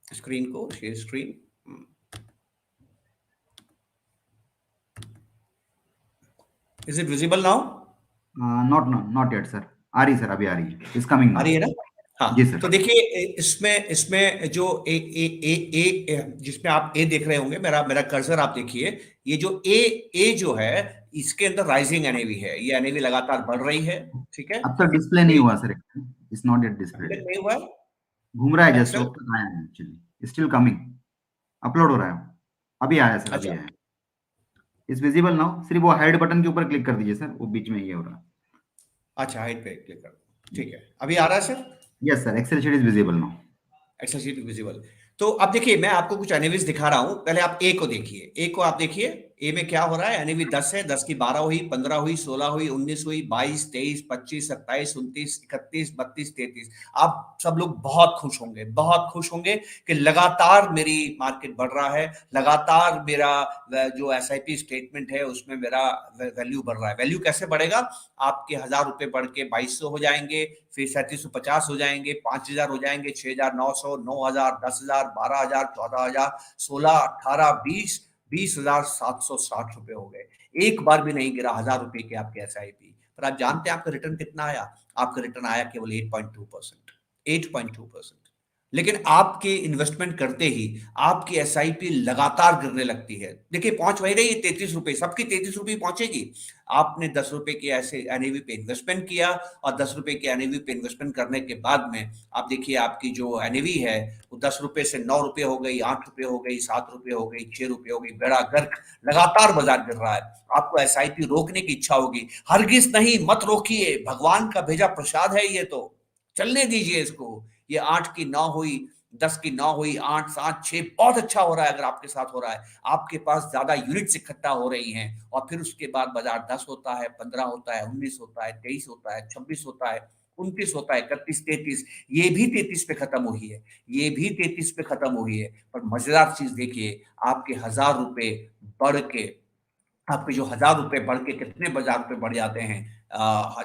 स्क्रीन को, share screen. Is it visible now? Not not yet sir. आ रही सर, अभी आ रही है, इज कमिंग आ रही है ना? नाउ। जी हाँ, सर। तो देखिए, इसमें इसमें जो जिसमें आप ए देख रहे होंगे, मेरा मेरा कर्सर आप देखिए। ये जो ए जो है, इसके अंदर राइजिंग एनएवी है, ये एनएवी लगातार बढ़ रही है। ठीक है। अब तक डिस्प्ले नहीं ए हुआ सर, इट्स नॉट येट अभी डिस्प्लेड। तक नहीं हुआ है घूम रहा है जस्ट, एक्सेल। अब तक आया है एक्चुअली, स्टिल कमिंग, अपलोड हो रहा है। अभी आया सर, अभी अच्छा, आया। इज विजिबल नाउ, सिर्फ वो हाइड बटन के ऊपर क्लिक कर दीजिए सर, वो बीच में ये हो रहा है। अच्छा, हाइट पे क्लिक कर, ठीक है, अभी आ रहा है sir. Yes sir, excel sheet is visible now. Excel sheet visible. तो अब देखिए, मैं आपको कुछ एनएवीज दिखा रहा हूं। पहले आप ए को देखिए। ए को आप देखिए, ए में क्या हो रहा है। एनएवी 10 है, 10 की 12 हुई, 15 हुई, 16 हुई, 19 हुई, 22, 23, 25, 27, 29, 31, 32, 33। आप सब लोग बहुत खुश होंगे, बहुत खुश होंगे कि लगातार मेरी मार्केट बढ़ रहा है, लगातार मेरा जो एसआईपी स्टेटमेंट है उसमें मेरा वैल्यू बढ़ रहा है। वैल्यू कैसे बढ़ेगा? आपके 1000 रुपए बढ़ के 2200 हो जाएंगे, फिर 3750 हो जाएंगे, 5000 हो जाएंगे, 6900, 9000, 10000, 12000, 14000, 16, 18, 20, 20760 रुपए हो गए। एक बार भी नहीं गिरा 1000 रुपए के आपके एसआईपी पर। आप जानते हैं आपका रिटर्न कितना आया? आपका रिटर्न आया केवल 8.2%। 8.2%। लेकिन आपके इन्वेस्टमेंट करते ही आपकी एसआईपी लगातार गिरने लगती है। देखिए पहुंच वही रही है 33 रुपए, सबकी 33 रुपए पहुंचेगी। आपने 10 रुपए के ऐसे एनएवी पे इन्वेस्टमेंट किया, और 10 रुपए के एनएवी पे इन्वेस्टमेंट करने के बाद में आप देखिए आपकी जो एनएवी है वो 10 रुपए से 9 रुपए हो गई, 8 रुपए हो गई, 7 रुपए हो गई, 6 रुपए हो गई, बेड़ा गर्क। लगातार बाजार गिर रहा है। आपको एसआईपी रोकने की इच्छा होगी, हरगिज नहीं, मत रोकिए, भगवान का भेजा प्रसाद है ये तो, चलने दीजिए इसको। ये 8 की 9 हुई, 10 की 9 हुई, 8, 7, 6, बहुत अच्छा हो रहा है। अगर आपके साथ हो रहा है, आपके पास ज्यादा यूनिट्स इकट्ठा हो रही हैं, और फिर उसके बाद बाजार 10 होता है, 15 होता है, 19 होता है, 23 होता है, 26 होता है, 29 होता है, 31, 33, ये भी 33 पे खत्म हुई है, ये भी 33 पे खत्म हुई है। पर मजेदार चीज देखिए, आपके 1000 रुपए बढ़ के, आपके जो 1000 रुपए बढ़ के कितने बाजार पे बढ़ जाते हैं,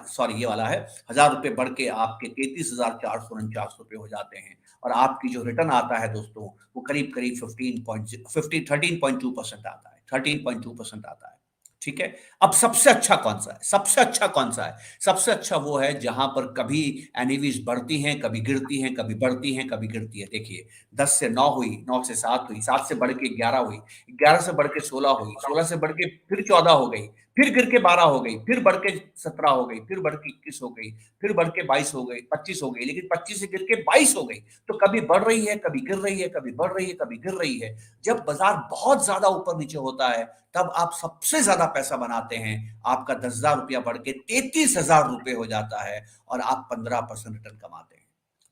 सॉरी ये वाला है, 1000 रुपए बढ़ के आपके 33,449 रुपए हो जाते हैं। और आपकी जो रिटर्न आता है दोस्तों, वो करीब करीब 13.2% आता है, 13.2% आता है। ठीक है। अब सबसे अच्छा कौन सा है, सबसे अच्छा कौन सा है? सबसे अच्छा वो है जहां पर कभी एनईवीज बढ़ती हैं, कभी गिरती हैं, कभी बढ़ती हैं, कभी गिरती है। देखिए 10 से 9 हुई, 9 से 7 हुई, 7 से बढ़ के 11 हुई, 11 से बढ़ के 16 हुई, 16 से बढ़ के फिर 14 हो गई, फिर गिर के 12 हो गई, फिर बढ़ के 17 हो गई, फिर बढ़ के 21 हो गई, फिर बढ़ के 22 हो गई, 25 हो गई, लेकिन 25 से गिर के 22 हो गई। तो कभी बढ़ रही है, कभी गिर रही है, कभी बढ़ रही है, कभी गिर रही है। जब बाजार बहुत ज्यादा ऊपर नीचे होता है, तब आप सबसे ज्यादा पैसा बनाते हैं। आपका 10,000 रुपया बढ़ के 33,000 रुपए हो जाता है, और आप 15% रिटर्न कमाते हैं।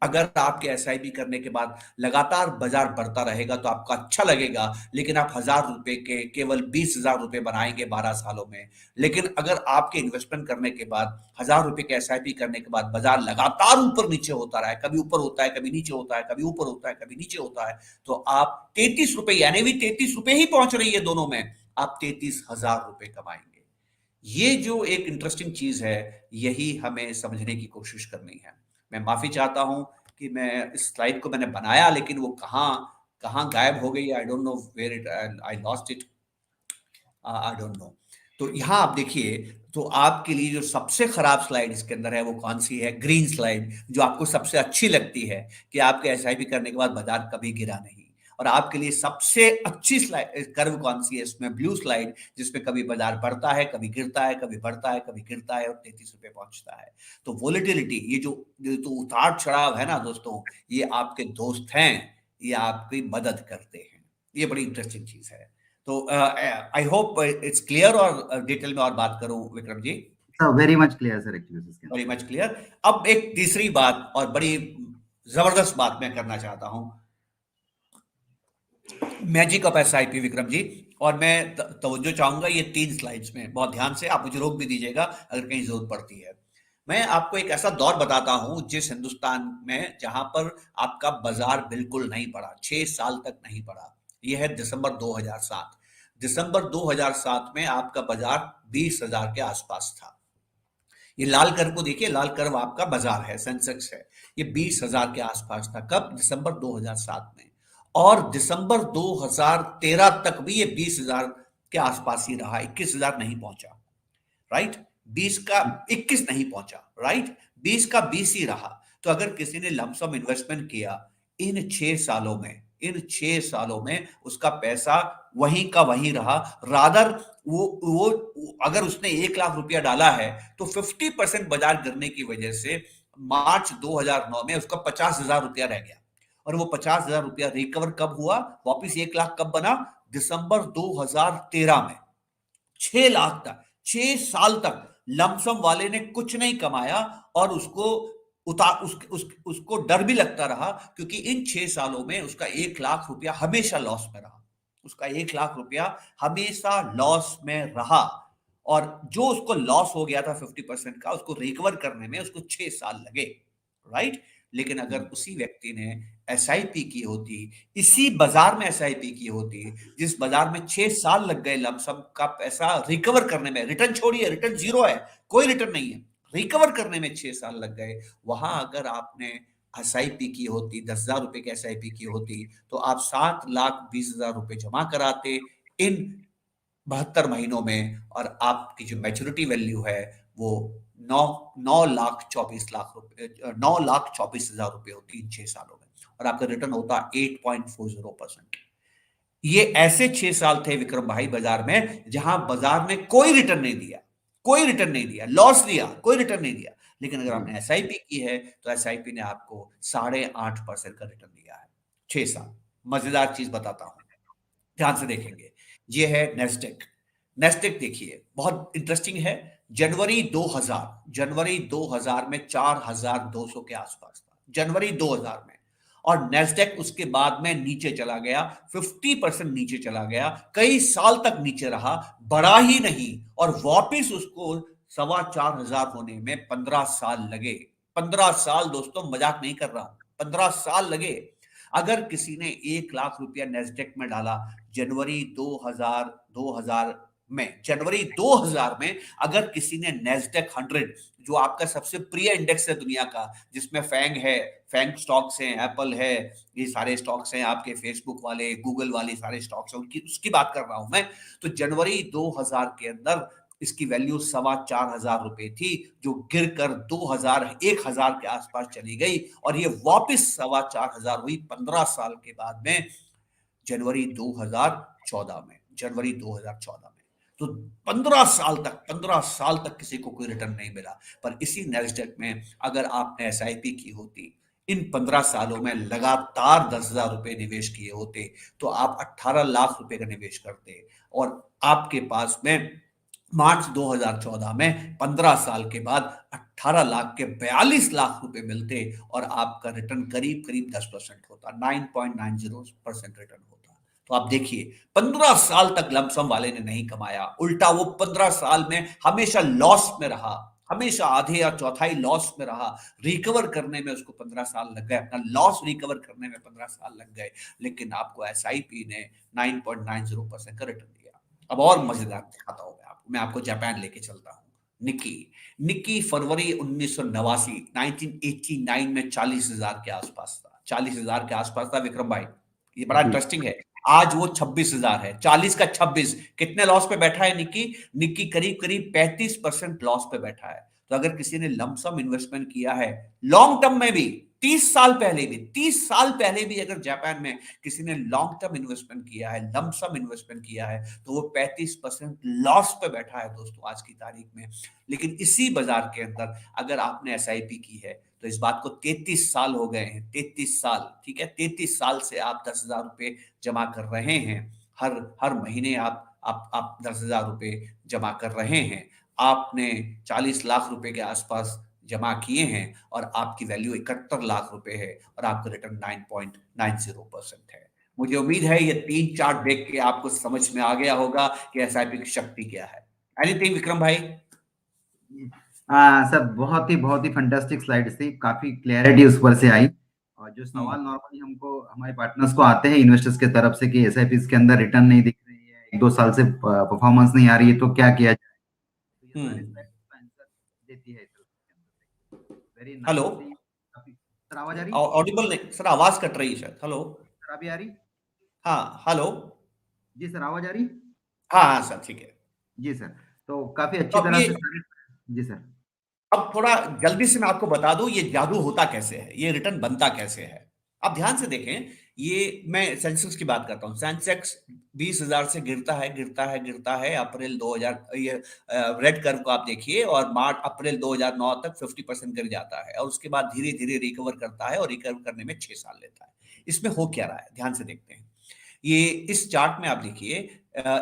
अगर आपके एसआईपी करने के बाद लगातार बाजार बढ़ता रहेगा तो आपको अच्छा लगेगा, लेकिन आप 1000 रुपए के केवल 20,000 रुपए बनाएंगे 12 सालों में। लेकिन अगर आपके इन्वेस्टमेंट करने के बाद, 1000 रुपए के एसआईपी करने के बाद बाजार लगातार ऊपर नीचे होता रहा है, कभी ऊपर होता है, कभी नीचे होता है, कभी ऊपर होता है, कभी नीचे होता है, तो आप 33 रुपए, यानी भी 33 रुपए ही पहुंच रही है दोनों में, आप 33,000 रुपए कमाएंगे। ये जो एक इंटरेस्टिंग चीज है, यही हमें समझने की कोशिश करनी है। मैं माफी चाहता हूं कि मैं इस स्लाइड को मैंने बनाया, लेकिन वो कहाँ कहाँ गायब हो गई, I don't know where it, I lost it, I don't know. तो यहाँ आप देखिए, तो आपके लिए जो सबसे खराब स्लाइड इसके अंदर है वो कौन सी है? ग्रीन स्लाइड, जो आपको सबसे अच्छी लगती है कि आपके एसआईपी करने के बाद बाजार कभी गिरा नहीं। और आपके लिए सबसे अच्छी स्लाइड कर्व कौन सी है? इसमें ब्लू स्लाइड, जिसमें कभी बाजार बढ़ता है, कभी गिरता है, कभी बढ़ता है, कभी गिरता है, और 33 रुपए पहुंचता है। तो वोलेटिलिटी, ये जो उतार चढ़ाव है ना दोस्तों, ये आपके दोस्त हैं, ये आपकी मदद करते हैं। ये बड़ी इंटरेस्टिंग चीज है। तो आई होप इट्स क्लियर, और डिटेल में और बात करूं Vikram ji? Sir very much clear sir, actually इसके वेरी अंदर। Much clear. अब एक तीसरी बात और बड़ी जबरदस्त बात मैं करना चाहता हूं, magic of SIP Vikram ji. और मैं तवज्जो चाहूंगा ये 3 स्लाइड्स में, बहुत ध्यान से, आप मुझे रोक भी दीजिएगा अगर कहीं जरूरत पड़ती है। मैं आपको एक ऐसा दौर बताता हूं जिस हिंदुस्तान में, जहां पर आपका बाजार बिल्कुल नहीं बढ़ा, 6 साल तक नहीं बढ़ा। यह है दिसंबर 2007। दिसंबर 2007 में आपका बाजार 20,000 के आसपास था। ये लाल कर्व को देखिए, लाल कर्व आपका बाजार है, सेंसेक्स है। ये 20,000 के आसपास था, कब? दिसंबर 2007 में। और दिसंबर 2013 तक भी ये 20,000 के आसपास ही रहा, 21,000 नहीं पहुंचा। राइट? 20 का 21 नहीं पहुंचा। राइट? 20 का 20 ही रहा। तो अगर किसी ने लमसम इन्वेस्टमेंट किया इन 6 सालों में, इन 6 सालों में उसका पैसा वहीं का वहीं रहा। रादर वो अगर उसने 1 लाख रुपया डाला है, तो 50% बाजार गिरने की वजह से मार्च 2009 में उसका 50,000 रुपया रह गया। और वो 50,000 रुपया रिकवर कब हुआ, वापिस 1 लाख कब बना? दिसंबर 2013 में। 6 लाख तक, 6 साल तक लमसम वाले ने कुछ नहीं कमाया, और उसको उसको डर भी लगता रहा, क्योंकि इन 6 सालों में उसका 1 लाख रुपया हमेशा लॉस में रहा। उसका 1 लाख रुपया हमेशा लॉस में रहा। और जो उसको लॉस हो गया था 50% का, उसको रिकवर करने में उसको 6 साल लगे। राइट? लेकिन अगर उसी व्यक्ति ने एसआईपी की होती, इसी बाजार में एसआईपी की होती, जिस बाजार में 6 साल लग गए लमसम का पैसा रिकवर करने में, रिटर्न छोड़िए, रिटर्न जीरो है, कोई रिटर्न नहीं है, रिकवर करने में 6 साल लग गए, वहां अगर आपने एसआईपी की होती, 10,000 रुपए की एसआईपी की होती, तो आप 7,20,000 रुपए जमा कराते इन 72 महीनों में, और आपकी जो मैच्योरिटी वैल्यू है वो 9 9,24,00,000 रुपए, 9,24,000 रुपए होती इन 6 सालों में। और आपका रिटर्न होता 8.40%। ये ऐसे 6 साल थे विक्रम भाई बाजार में जहां बाजार ने कोई रिटर्न नहीं दिया, कोई रिटर्न नहीं दिया, लॉस दिया, कोई रिटर्न नहीं दिया। लेकिन अगर जी आपने एसआईपी की है तो एसआईपी ने आपको 8.5% का रिटर्न दिया है 6 साल। मजेदार चीज बताता हूं, ध्यान से देखेंगे। ये है नेस्डेक। नेस्डेक देखिए बहुत इंटरेस्टिंग है। जनवरी 2000 में 4200 के आसपास था, जनवरी 2000 में। और नेस्डेक उसके बाद में नीचे चला गया, 50% नीचे चला गया, कई साल तक नीचे रहा, बढ़ा ही नहीं। और वापिस उसको 4,500 होने में 15 साल लगे। 15 साल दोस्तों, मजाक नहीं कर रहा हूं, 15 साल लगे। अगर किसी ने 1 लाख रुपया नेस्डेक में डाला जनवरी 2000 में, जनवरी 2000 में अगर किसी ने नेस्डेक 100, जो आपका सबसे प्रिय इंडेक्स है दुनिया का, जिसमें फैंग है, फैंग स्टॉक्स हैं, एप्पल है, ये सारे स्टॉक्स हैं, आपके फेसबुक वाले, गूगल वाले सारे स्टॉक्स हैं, उनकी उसकी बात कर रहा हूं मैं। तो जनवरी 2000 के अंदर इसकी वैल्यू 4,2500 थी, जो गिरकर 2000 1000 के आसपास चली गई, और ये वापस 4,2500 हुई 15 साल के बाद में, जनवरी 2014 में, जनवरी 2014 में। तो 15 साल तक किसी को कोई रिटर्न नहीं मिला। पर इसी नैस्डैक में अगर आपने एसआईपी की होती, इन 15 सालों में लगातार 10,000 रुपए निवेश किए होते, तो आप 18 लाख रुपए का निवेश करते, और आपके पास में मार्च 2014 में 15 साल के बाद 18 लाख के 42 लाख रुपए मिलते, और आपका रिटर्न करीब करीब 10% होता, 9.90% रिटर्न होता। तो आप देखिए 15 साल तक लमसम वाले ने नहीं कमाया, उल्टा वो 15 साल में हमेशा लॉस में रहा, हमेशा आधे या चौथाई लॉस में रहा। रिकवर करने में उसको 15 साल लग गए, अपना लॉस रिकवर करने में 15 साल लग गए, लेकिन आपको एसआईपी ने 9.90% का रिटर्न दिया। अब और मजेदार दिखाता हूं मैं आपको जापान लेके चलता हूं। निकी निकी फरवरी 1989 1989 में 40,000 के आसपास था, 40,000 के आसपास था विक्रम भाई। ये बड़ा जी इंटरेस्टिंग है। आज वो 26,000 है, 40 का 26। कितने लॉस पे बैठा है निकी? निकी करीब करीब 35% लॉस पे बैठा है। तो अगर किसी ने लमसम इन्वेस्टमेंट किया है लॉन्ग टर्म में भी, 30 साल पहले भी अगर जापान में किसी ने लॉन्ग टर्म इन्वेस्टमेंट किया है, लमसम इन्वेस्टमेंट किया है, तो वो 35% लॉस पे बैठा है दोस्तों आज की तारीख में। लेकिन इसी बाजार के अंदर अगर आपने एसआईपी की है, तो इस बात को 33 साल हो गए हैं, 33 साल, ठीक है, 33 साल से आप 10,000 रुपए जमा कर रहे हैं। हर हर महीने आप 10,000 रुपए जमा कर रहे हैं। आपने 40 लाख रुपए के आसपास जमा किए हैं, और आपकी वैल्यू 71 लाख रुपए है, और आपका रिटर्न 9.90% है। मुझे उम्मीद है ये 3 चार्ट देख के आपको समझ में आ गया होगा कि एसआईपी की शक्ति क्या है। एनीथिंग विक्रम भाई? सर बहुत ही फंटास्टिक स्लाइड्स थी, काफी क्लैरिटी उस पर से आई। और जो सवाल नॉर्मली हमको हमारे पार्टनर्स को आते हैं इन्वेस्टर्स के तरफ से कि एसआईपी के अंदर रिटर्न नहीं दिख रही है, 1-2 साल से परफॉर्मेंस नहीं आ रही है, तो क्या किया जाए, तो ये सारे हम्म। स्लाइड्स का आंसर देती है वेरी हेलो, नाइसली। काफी सर आवाज आ रही? ऑडिबल नहीं सर, आवाज कट रही है शायद। हेलो? सर अभी आ रही? हाँ, हेलो? जी सर आवाज आ रही? हाँ हाँ सर, ठीक है। जी सर। तो काफी तो अच्छी अब तरह ये, से सारे। जी सर। अब थोड़ा जल्दी से मैं आपको बता दूं ये जादू होता कैसे है, ये रिटर्न बनता कैसे है। आप ध्यान से देखें, ये मैं सेंसेक्स की बात करता हूं। सेंसेक्स 20,000 से गिरता है, गिरता है, गिरता है, अप्रैल 2000, ये रेड कर्व को आप देखिए, और मार्च अप्रैल 2009 तक 50% गिर जाता है, और उसके बाद धीरे धीरे रिकवर करता है, और रिकवर करने में 6 साल लेता है। इसमें हो क्या रहा है, ध्यान से देखते हैं। ये इस चार्ट में आप देखिए,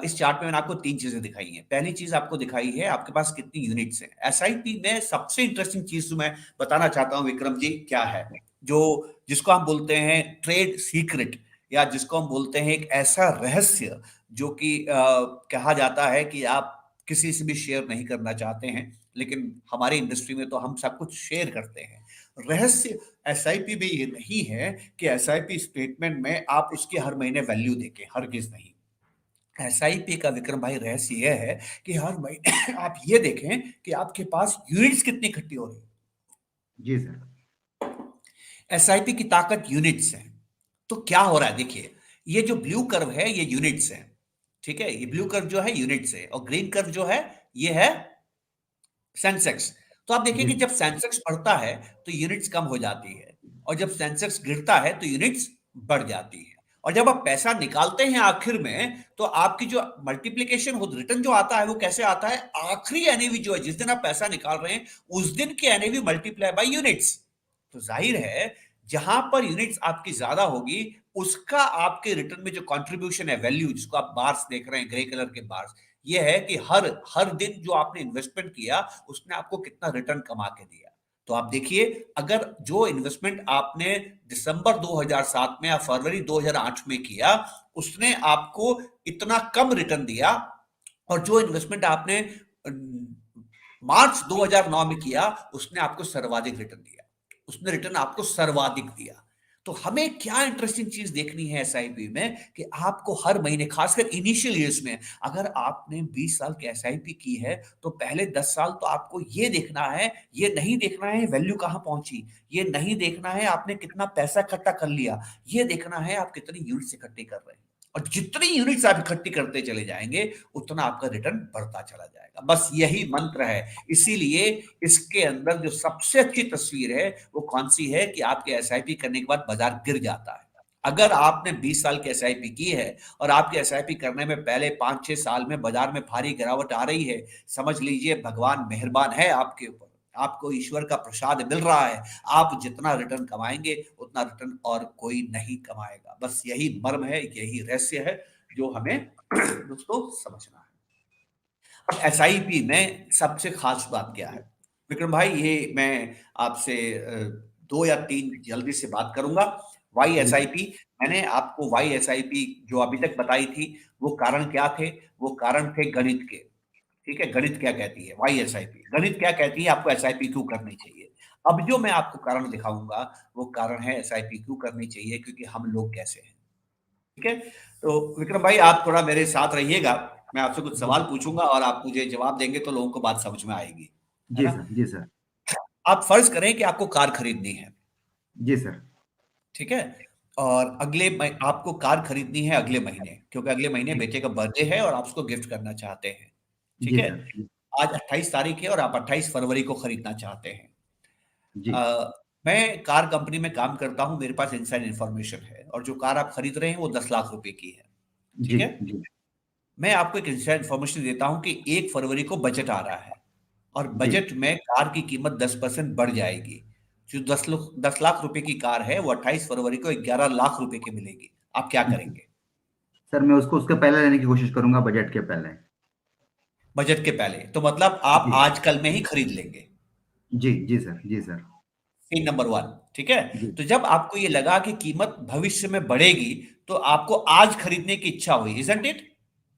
इस चार्ट में मैंने आपको 3 चीजें दिखाई हैं। पहली चीज आपको दिखाई है आपके पास कितनी यूनिट्स हैं। एसआईपी में सबसे इंटरेस्टिंग चीज जो मैं बताना चाहता हूं विक्रम जी, क्या है, जो जिसको हम बोलते हैं ट्रेड सीक्रेट, या जिसको हम बोलते हैं एक ऐसा रहस्य जो कि कहा जाता है कि आप किसी से भी शेयर नहीं करना चाहते हैं, लेकिन हमारी इंडस्ट्री में तो हम सब कुछ शेयर करते हैं। रहस्य एसआईपी में ये नहीं है कि एसआईपी स्टेटमेंट में आप उसकी हर महीने वैल्यू देखें, हरगिज नहीं। एसआईपी का विक्रम भाई रहस्य यह है कि हर महीने आप ये देखें कि आपके पास यूनिट्स कितनी इकट्ठी हो रही है। जी सर। एसआईपी की ताकत यूनिट्स है। तो क्या हो रहा है देखिए, ये जो ब्लू कर्व है ये यूनिट्स है, ठीक है, ये ब्लू कर्व जो है यूनिट्स है, और ग्रीन कर्व जो है ये है सेंसेक्स। तो आप देखिए जी कि जब सेंसेक्स बढ़ता है तो यूनिट्स कम हो जाती है, और जब सेंसेक्स गिरता है तो यूनिट्स बढ़ जाती है। और जब आप पैसा निकालते हैं आखिर में, तो आपकी जो मल्टीप्लीकेशन हो, रिटर्न जो आता है वो कैसे आता है, आखिरी एनएवी जो है, जिस दिन आप पैसा निकाल रहे हैं उस दिन के एनएवी मल्टीप्लाई बाय यूनिट्स। तो जाहिर है जहां पर यूनिट्स आपकी ज्यादा होगी, उसका आपके रिटर्न में जो कंट्रीब्यूशन है, वैल्यू, जिसको आप बार्स देख रहे हैं, ग्रे कलर के बार्स, ये है कि हर हर दिन जो आपने इन्वेस्टमेंट किया उसने आपको कितना रिटर्न कमा के दिया। तो आप देखिए, अगर जो इन्वेस्टमेंट आपने दिसंबर 2007 में या फरवरी 2008 में किया, उसने आपको इतना कम रिटर्न दिया, और जो इन्वेस्टमेंट आपने मार्च 2009 में किया, उसने आपको सर्वाधिक रिटर्न दिया, उसने रिटर्न आपको सर्वाधिक दिया। तो हमें क्या इंटरेस्टिंग चीज देखनी है एसआईपी में, कि आपको हर महीने, खासकर इनिशियल ईयर्स में, अगर आपने 20 साल की एसआईपी की है तो पहले 10 साल तो आपको ये देखना है, ये नहीं देखना है वैल्यू कहां पहुंची, ये नहीं देखना है आपने कितना पैसा इकट्ठा कर लिया, ये देखना है आप कितनी यूनिट्स इकट्ठी कर रहे हैं। और जितनी यूनिट्स आप इकट्ठी करते चले जाएंगे उतना आपका रिटर्न बढ़ता चला जाएगा। बस यही मंत्र है। इसीलिए इसके अंदर जो सबसे अच्छी तस्वीर है वो कौन सी है, कि आपके एसआईपी करने के बाद बाजार गिर जाता है। अगर आपने 20 साल की एसआईपी की है और आपकी एसआईपी करने में पहले 5-6 साल में बाजार में भारी गिरावट आ रही है, समझ लीजिए भगवान मेहरबान है आपके ऊपर, आपको ईश्वर का प्रसाद मिल रहा है। आप जितना रिटर्न कमाएंगे उतना रिटर्न और कोई नहीं कमाएगा। बस यही मर्म है, यही रहस्य है जो हमें दोस्तों समझना है। अब एसआईपी में सबसे खास बात क्या है विक्रम भाई, ये मैं आपसे 2 या 3 जल्दी से बात करूंगा। वाई जी एसआईपी, मैंने आपको वाई एसआईपी जो अभी तक बताई थी, वो कारण क्या थे, वो कारण थे गणित के। ठीक है, गणित क्या कहती है, वाई एसआईपी, गणित क्या कहती है आपको एसआईपी क्यों करनी चाहिए। अब जो मैं आपको कारण दिखाऊंगा वो कारण है एसआईपी क्यों करनी चाहिए, क्योंकि हम लोग कैसे हैं। ठीक है, तो विक्रम भाई आप थोड़ा मेरे साथ रहिएगा, मैं आपसे कुछ जी सवाल पूछूंगा और आप मुझे जवाब देंगे तो लोगों को बात समझ में आएगी, है जी ना। सर, जी सर, आप फर्ज करें कि आपको कार खरीदनी है, जी सर, ठीक है, और आपको कार खरीदनी है अगले महीने, क्योंकि अगले महीने जी बेटे का बर्थडे है और आप उसको गिफ्ट करना चाहते हैं। ठीक जी है, सर, आज 28 तारीख है और आप 28 फरवरी को खरीदना चाहते हैं। जी अ, मैं कार कंपनी में काम करता हूं, मेरे पास इनसाइड इंफॉर्मेशन है, और जो कार आप खरीद रहे हैं वो 10 लाख रुपए की है। जी ठीक है, जी मैं आपको एक इनसाइड इंफॉर्मेशन देता हूं कि 1 फरवरी को बजट आ रहा है, और जी बजट में कार की कीमत 10% बढ़ जाएगी। जो 10 लाख रुपए की कार है वो 28 फरवरी को 11 लाख रुपए की मिलेगी। आप क्या जी। करेंगे। सर मैं उसको उसके पहले लेने की कोशिश करूंगा, बजट के पहले। बजट के पहले, तो मतलब आप जी आजकल में ही खरीद लेंगे। जी जी सर, जी सर, सीन नंबर 1। ठीक है, जी तो जब आपको ये लगा कि कीमत भविष्य में बढ़ेगी, तो आपको आज खरीदने की इच्छा हुई, isn't it.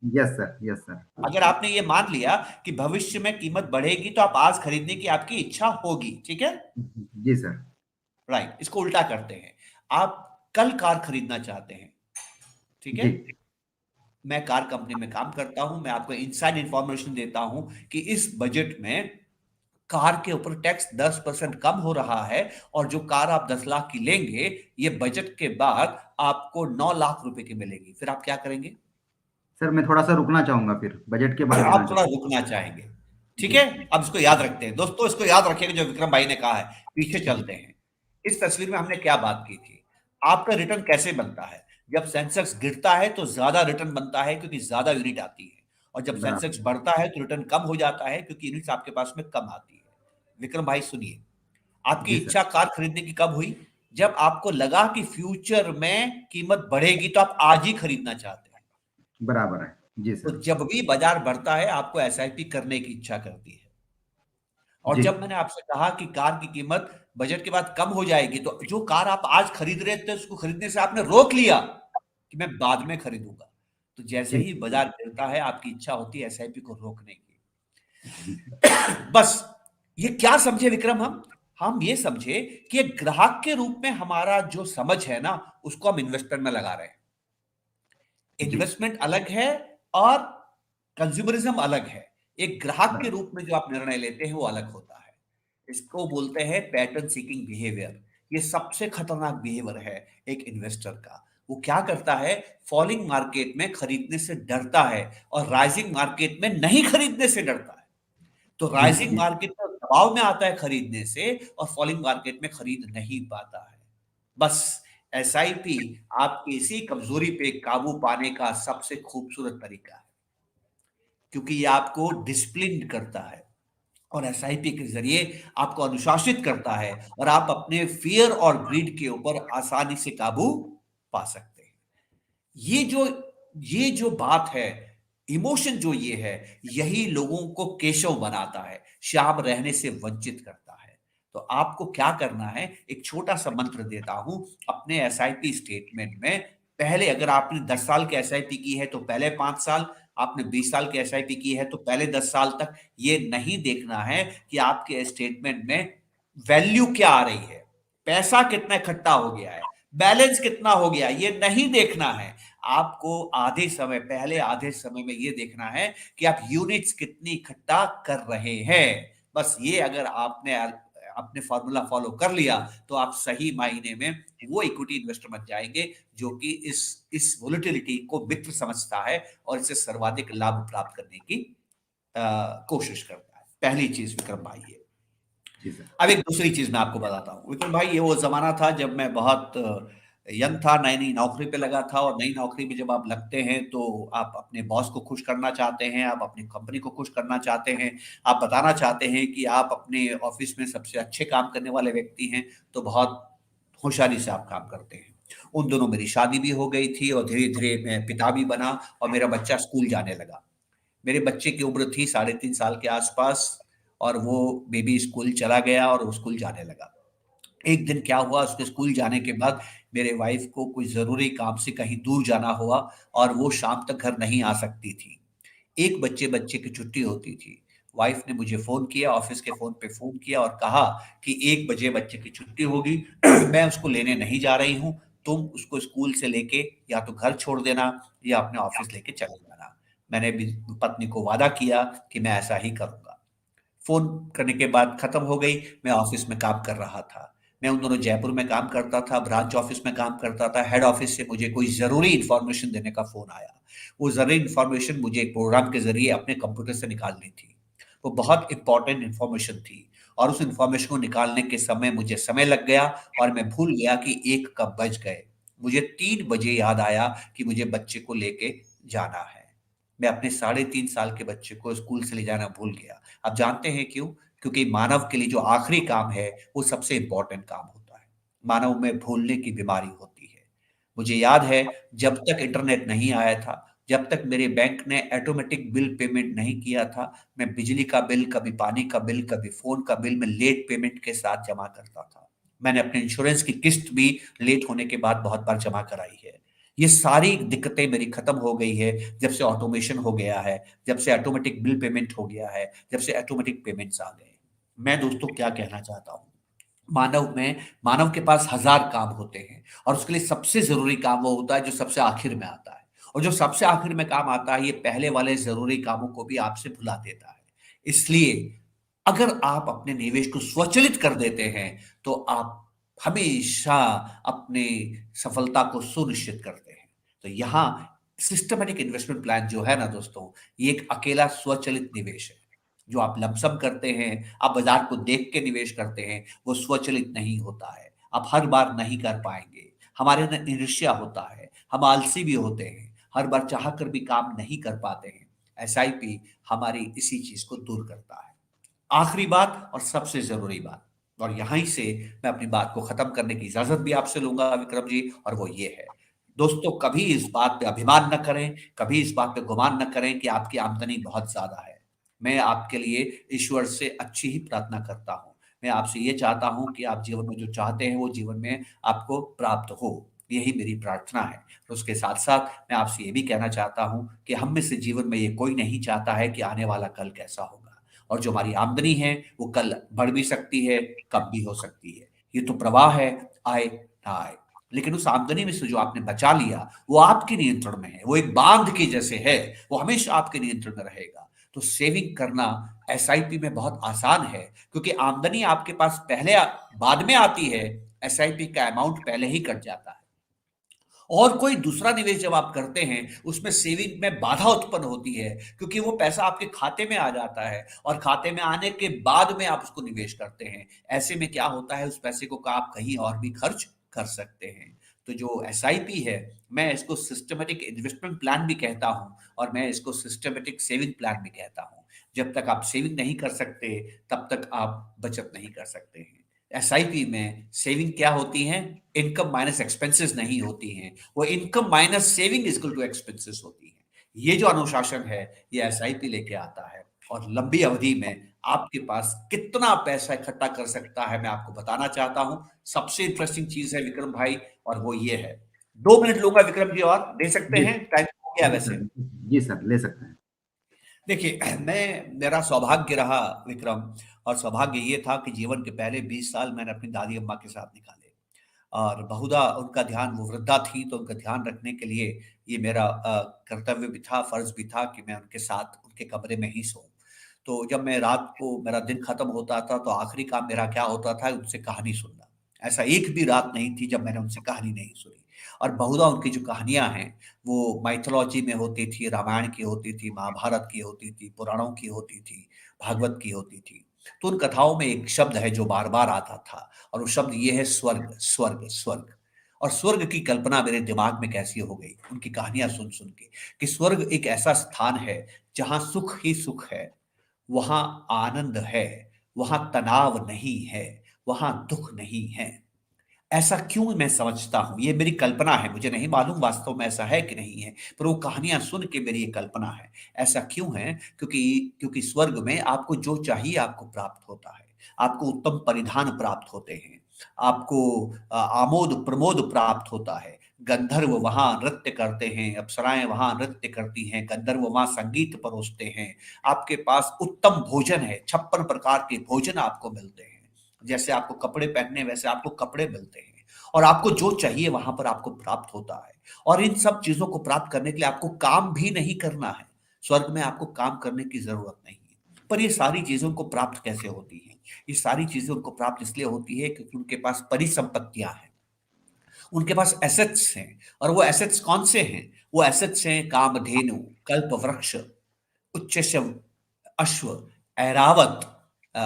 Yes sir, yes sir, अगर आपने ये मान लिया कि भविष्य में कीमत बढ़ेगी तो आप आज खरीदने की आपकी इच्छा होगी, ठीक है। जी सर, राइट, इसको उल्टा करते हैं। आप कल कार खरीदना चाहते हैं, ठीक है। जी मैं कार कंपनी में काम करता हूं, मैं आपको इनसाइड इंफॉर्मेशन देता हूं कि इस बजट में कार के ऊपर टैक्स 10% कम हो रहा है, और जो कार आप 10 लाख की लेंगे, ये बजट के बाद आपको 9 लाख रुपए की मिलेगी। फिर आप क्या करेंगे। सर मैं थोड़ा सा रुकना चाहूंगा, फिर बजट के बाद लेना आप थोड़ा चाहूंगा। रुकना चाहेंगे, ठीक जी है। अब इसको याद रखते हैं दोस्तों, इसको याद रखिएगा जो विक्रम भाई ने कहा है। पीछे जी चलते हैं। इस तस्वीर में हमने क्या बात की थी, आपका रिटर्न कैसे बनता है। जब सेंसेक्स गिरता है तो ज्यादा रिटर्न बनता है क्योंकि ज्यादा यूनिट आती है, और जब सेंसेक्स बराबर। बढ़ता है तो रिटर्न कम हो जाता है क्योंकि यूनिट्स आपके पास में कम आती है। विक्रम भाई सुनिए, आपकी जी सर, इच्छा कार खरीदने की कब हुई, जब आपको लगा कि फ्यूचर में कीमत बढ़ेगी तो आप आज ही खरीदना चाहते हैं। बराबर है। जी तो सर। जब भी बाजार बढ़ता है आपको एसआईपी करने की इच्छा करती है। और जी जब मैंने आपसे कहा कि कार की कीमत बजट के बाद कम हो जाएगी, तो जो कार आप आज खरीद रहे थे उसको खरीदने से आपने रोक लिया कि मैं बाद में खरीदूंगा। तो जैसे जी ही बाजार गिरता है आपकी इच्छा होती है एसआईपी को रोकने की। बस ये क्या समझे विक्रम, हम ये समझे कि एक ग्राहक के रूप में हमारा जो समझ है ना, उसको हम इन्वेस्टमेंट में लगा रहे हैं। जी इन्वेस्टमेंट अलग है और कंज्यूमरिज्म अलग है। एक ग्राहक के बराबर। रूप में जो आप निर्णय लेते हैं वो अलग होता है। इसको बोलते हैं पैटर्न सीकिंग बिहेवियर। ये सबसे खतरनाक बिहेवियर है एक इन्वेस्टर का। वो क्या करता है, फॉलिंग मार्केट में खरीदने से डरता है और राइजिंग मार्केट में नहीं खरीदने से डरता है। तो जी राइजिंग जी मार्केट में दबाव में आता है खरीदने से, और फॉलिंग मार्केट में खरीद नहीं पाता है। बस एसआईपी आपकी इसी कमजोरी पे काबू पाने का सबसे खूबसूरत तरीका है, क्योंकि ये आपको डिसिप्लिन करता है और एसआईपी के जरिए आपको अनुशासित करता है और आप अपने फियर और ग्रीड के ऊपर आसानी से काबू पा सकते हैं। ये जो ये जो बात है, इमोशन जो ये है, यही लोगों को केशव बनाता है, श्याम रहने से वंचित करता है। तो आपको क्या करना है, एक छोटा सा मंत्र देता हूं अपने एसआईपी स्टेटमेंट में। पहले अगर आपने 10 साल की एसआईपी की है तो पहले 5 साल, आपने 20 साल की एसआईपी की है तो पहले 10 साल तक ये नहीं देखना है कि आपके स्टेटमेंट में वैल्यू क्या आ रही है, पैसा कितना इकट्ठा हो गया है, बैलेंस कितना हो गया, ये नहीं देखना है। आपको पहले आधे समय में ये देखना है कि आप यूनिट्स कितनी इकट्ठा कर रहे हैं। बस ये अगर आपने अपने फॉर्मूला फॉलो कर लिया तो आप सही मायने में वो इक्विटी इन्वेस्टर बन जाएंगे जो कि इस वोलेटिलिटी को मित्र समझता है और इससे सर्वाधिक लाभ प्राप्त करने की कोशिश करता है। पहली चीज विक्रम भाई ये। जी सर। अब एक दूसरी चीज मैं आपको बताता हूँ विक्रम भाई, ये वो जमाना था जब मैं बहुत यंग था, नई नई नौकरी पे लगा था। और नई नौकरी में जब आप लगते हैं तो आप अपने बॉस को खुश करना चाहते हैं, आप अपनी कंपनी को खुश करना चाहते हैं, आप बताना चाहते हैं कि आप अपने ऑफिस में सबसे अच्छे काम करने वाले व्यक्ति हैं। तो बहुत होशियारी से आप काम करते हैं। उन दोनों मेरी शादी भी हो गई थी और धीरे धीरे मैं पिता भी बना और मेरा बच्चा स्कूल जाने लगा। मेरे बच्चे की उम्र थी 3.5 साल के आसपास और वो बेबी स्कूल चला गया और वो स्कूल जाने लगा। एक दिन क्या हुआ, उसके स्कूल जाने के बाद मेरे वाइफ को कोई ज़रूरी काम से कहीं दूर जाना हुआ और वो शाम तक घर नहीं आ सकती थी। 1 बच्चे बच्चे की छुट्टी होती थी। वाइफ ने मुझे फ़ोन किया, ऑफ़िस के फ़ोन पे फ़ोन किया और कहा कि 1 बजे बच्चे की छुट्टी होगी, मैं उसको लेने नहीं जा रही हूँ, तुम उसको स्कूल से लेके या तो घर छोड़ देना या अपने ऑफ़िस लेके चले जाना। मैंने भी पत्नी को वादा किया कि मैं ऐसा ही करूँगा। फ़ोन करने के बाद खत्म हो गई, मैं ऑफ़िस में काम कर रहा था। मैं उन दोनों जयपुर में काम करता था, ब्रांच ऑफ़िस में काम करता था। हेड ऑफ़िस से मुझे कोई ज़रूरी इन्फॉर्मेशन देने का फ़ोन आया। वो ज़रूरी इन्फॉर्मेशन मुझे एक प्रोग्राम के ज़रिए अपने कंप्यूटर से निकालनी थी। वो बहुत इम्पोर्टेंट इन्फॉर्मेशन थी और उस इन्फॉर्मेशन को निकालने के समय मुझे समय लग गया और मैं भूल गया कि 1 कब बज गए। मुझे 3 बजे याद आया कि मुझे बच्चे को लेके जाना है। मैं अपने 3.5 साल के बच्चे को स्कूल से ले जाना भूल गया। आप जानते हैं क्यों? क्योंकि मानव के लिए जो आखिरी काम है, वो सबसे इम्पोर्टेंट काम होता है। मानव में भूलने की बीमारी होती है। मुझे याद है, जब तक इंटरनेट नहीं आया था, जब तक मेरे बैंक ने ऑटोमेटिक बिल पेमेंट नहीं किया था, मैं बिजली का बिल, कभी पानी का बिल, कभी फ़ोन का बिल मैं लेट पेमेंट के साथ जमा करता था। मैंने अपने इंश्योरेंस की किस्त भी लेट होने के बाद बहुत बार जमा कराई है। ये सारी दिक्कतें मेरी खत्म हो गई है जब से ऑटोमेशन हो गया है, जब से ऑटोमेटिक बिल पेमेंट हो गया है, जब से ऑटोमेटिक पेमेंट्स आ गए। मैं दोस्तों क्या कहना चाहता हूँ, मानव के पास हजार काम होते हैं और उसके लिए सबसे जरूरी काम वो होता है जो सबसे आखिर में आता है। और जो सबसे आखिर में काम आता है, ये पहले वाले जरूरी कामों को भी आपसे भुला देता है। इसलिए अगर आप अपने निवेश को स्वचालित कर देते हैं तो आप हमेशा अपनी सफलता को सुनिश्चित करते हैं। तो यहाँ सिस्टमेटिक इन्वेस्टमेंट प्लान जो है ना दोस्तों, ये एक अकेला स्वचालित निवेश है। जो आप लमसम करते हैं, आप बाजार को देख के निवेश करते हैं, वो स्वचालित नहीं होता है। आप हर बार नहीं कर पाएंगे। हमारे अंदर ईर्ष्या होता है, हम आलसी भी होते हैं, हर बार चाह कर भी काम नहीं कर पाते हैं। एसआईपी हमारी इसी चीज को दूर करता है। आखिरी बात और सबसे जरूरी बात, और यहीं से मैं अपनी बात को खत्म करने की इजाजत भी आपसे लूंगा विक्रम जी, और वो ये है, दोस्तों कभी इस बात पे अभिमान न करें, कभी इस बात पे गुमान न करें कि आपकी आमदनी बहुत ज्यादा है। मैं आपके लिए ईश्वर से अच्छी ही प्रार्थना करता हूँ। मैं आपसे ये चाहता हूँ कि आप जीवन में जो चाहते हैं वो जीवन में आपको प्राप्त हो, यही मेरी प्रार्थना है। तो उसके साथ साथ मैं आपसे ये भी कहना चाहता हूँ कि हम में से जीवन में ये कोई नहीं चाहता है कि आने वाला कल कैसा होगा, और जो हमारी आमदनी है वो कल बढ़ भी सकती है, कम भी हो सकती है। ये तो प्रवाह है, आए ना आए। लेकिन उस आमदनी में से जो आपने बचा लिया वो आपके नियंत्रण में है, वो एक बांध के जैसे है, वो हमेशा आपके नियंत्रण में रहेगा। तो सेविंग करना एसआईपी में बहुत आसान है, क्योंकि आमदनी आपके पास बाद में आती है, एसआईपी का अमाउंट पहले ही कट जाता है। और कोई दूसरा निवेश जब आप करते हैं उसमें सेविंग में बाधा उत्पन्न होती है, क्योंकि वो पैसा आपके खाते में आ जाता है और खाते में आने के बाद में आप उसको निवेश करते हैं। ऐसे में क्या होता है, उस पैसे को आप कहीं और भी खर्च कर सकते हैं। तो जो एसआईपी है, मैं इसको सिस्टमैटिक इन्वेस्टमेंट प्लान भी कहता हूँ और मैं इसको सिस्टमैटिक सेविंग प्लान भी कहता हूँ। जब तक आप सेविंग नहीं कर सकते, तब तक आप बचत नहीं कर सकते हैं। एसआईपी में सेविंग क्या होती है? इनकम माइनस एक्सपेंसेस नहीं होती हैं, वो income minus saving equal to expenses होती है। ये जो अनुशासन है, ये एसआईपी लेके आता है। और लंबी अवधि में आपके पास कितना पैसा इकट्ठा कर सकता है, मैं आपको बताना चाहता हूं। सबसे इंटरेस्टिंग चीज है विक्रम भाई, और वो ये है। 2 मिनट लूंगा विक्रम जी, और दे सकते जी हैं? टाइम हो गया जी वैसे। सर, जी सर, ले सकते हैं। देखिए, मेरा सौभाग्य रहा विक्रम, और सौभाग्य ये था कि जीवन के पहले 20 साल मैंने अपनी दादी अम्मा के साथ निकाले। और बहुधा उनका ध्यान, वो वृद्धा थी तो उनका ध्यान रखने के लिए ये मेरा कर्तव्य भी था, फर्ज भी था कि मैं उनके साथ उनके कमरे में ही सोऊं। तो जब मैं रात को, मेरा दिन खत्म होता था, तो आखिरी काम मेरा क्या होता था? उनसे कहानी सुनना। ऐसा एक भी रात नहीं थी जब मैंने उनसे कहानी नहीं सुनी। और बहुधा उनकी जो कहानियां हैं, वो माइथोलॉजी में होती थी, रामायण की होती थी, महाभारत की होती थी, पुराणों की होती थी, भागवत की होती थी। तो उन कथाओं में एक शब्द है जो बार बार आता था, और वो शब्द ये है: स्वर्ग, स्वर्ग, स्वर्ग। और स्वर्ग की कल्पना मेरे दिमाग में कैसी हो गई उनकी कहानियां सुन सुन के, कि स्वर्ग एक ऐसा स्थान है जहां सुख ही सुख है, वहां आनंद है, वहां तनाव नहीं है, वहां दुख नहीं है। ऐसा क्यों मैं समझता हूं? ये मेरी कल्पना है, मुझे नहीं मालूम वास्तव में ऐसा है कि नहीं है, पर वो कहानियां सुन के मेरी ये कल्पना है। ऐसा क्यों है? क्योंकि क्योंकि स्वर्ग में आपको जो चाहिए आपको प्राप्त होता है। आपको उत्तम परिधान प्राप्त होते हैं, आपको आमोद प्रमोद प्राप्त होता है। गंधर्व वहां नृत्य करते हैं, अप्सराएं वहां नृत्य करती हैं, गंधर्व वहां संगीत परोसते हैं। आपके पास उत्तम भोजन है, 56 प्रकार के भोजन आपको मिलते हैं। जैसे आपको कपड़े पहनने, वैसे आपको कपड़े मिलते हैं। और आपको जो चाहिए वहां पर आपको प्राप्त होता है। और इन सब चीजों को प्राप्त करने के लिए आपको काम भी नहीं करना है। स्वर्ग में आपको काम करने की जरूरत नहीं है। पर ये सारी चीजें उनको प्राप्त कैसे होती हैं? ये सारी चीजें उनको प्राप्त इसलिए होती है क्योंकि उनके पास परिसंपत्तियां हैं, उनके पास एसेट्स हैं। और वो एसेट्स कौन से हैं? वो एसेट्स हैं: कामधेनु, कल्प वृक्ष, उच्चैः अश्व, ऐरावत, अ,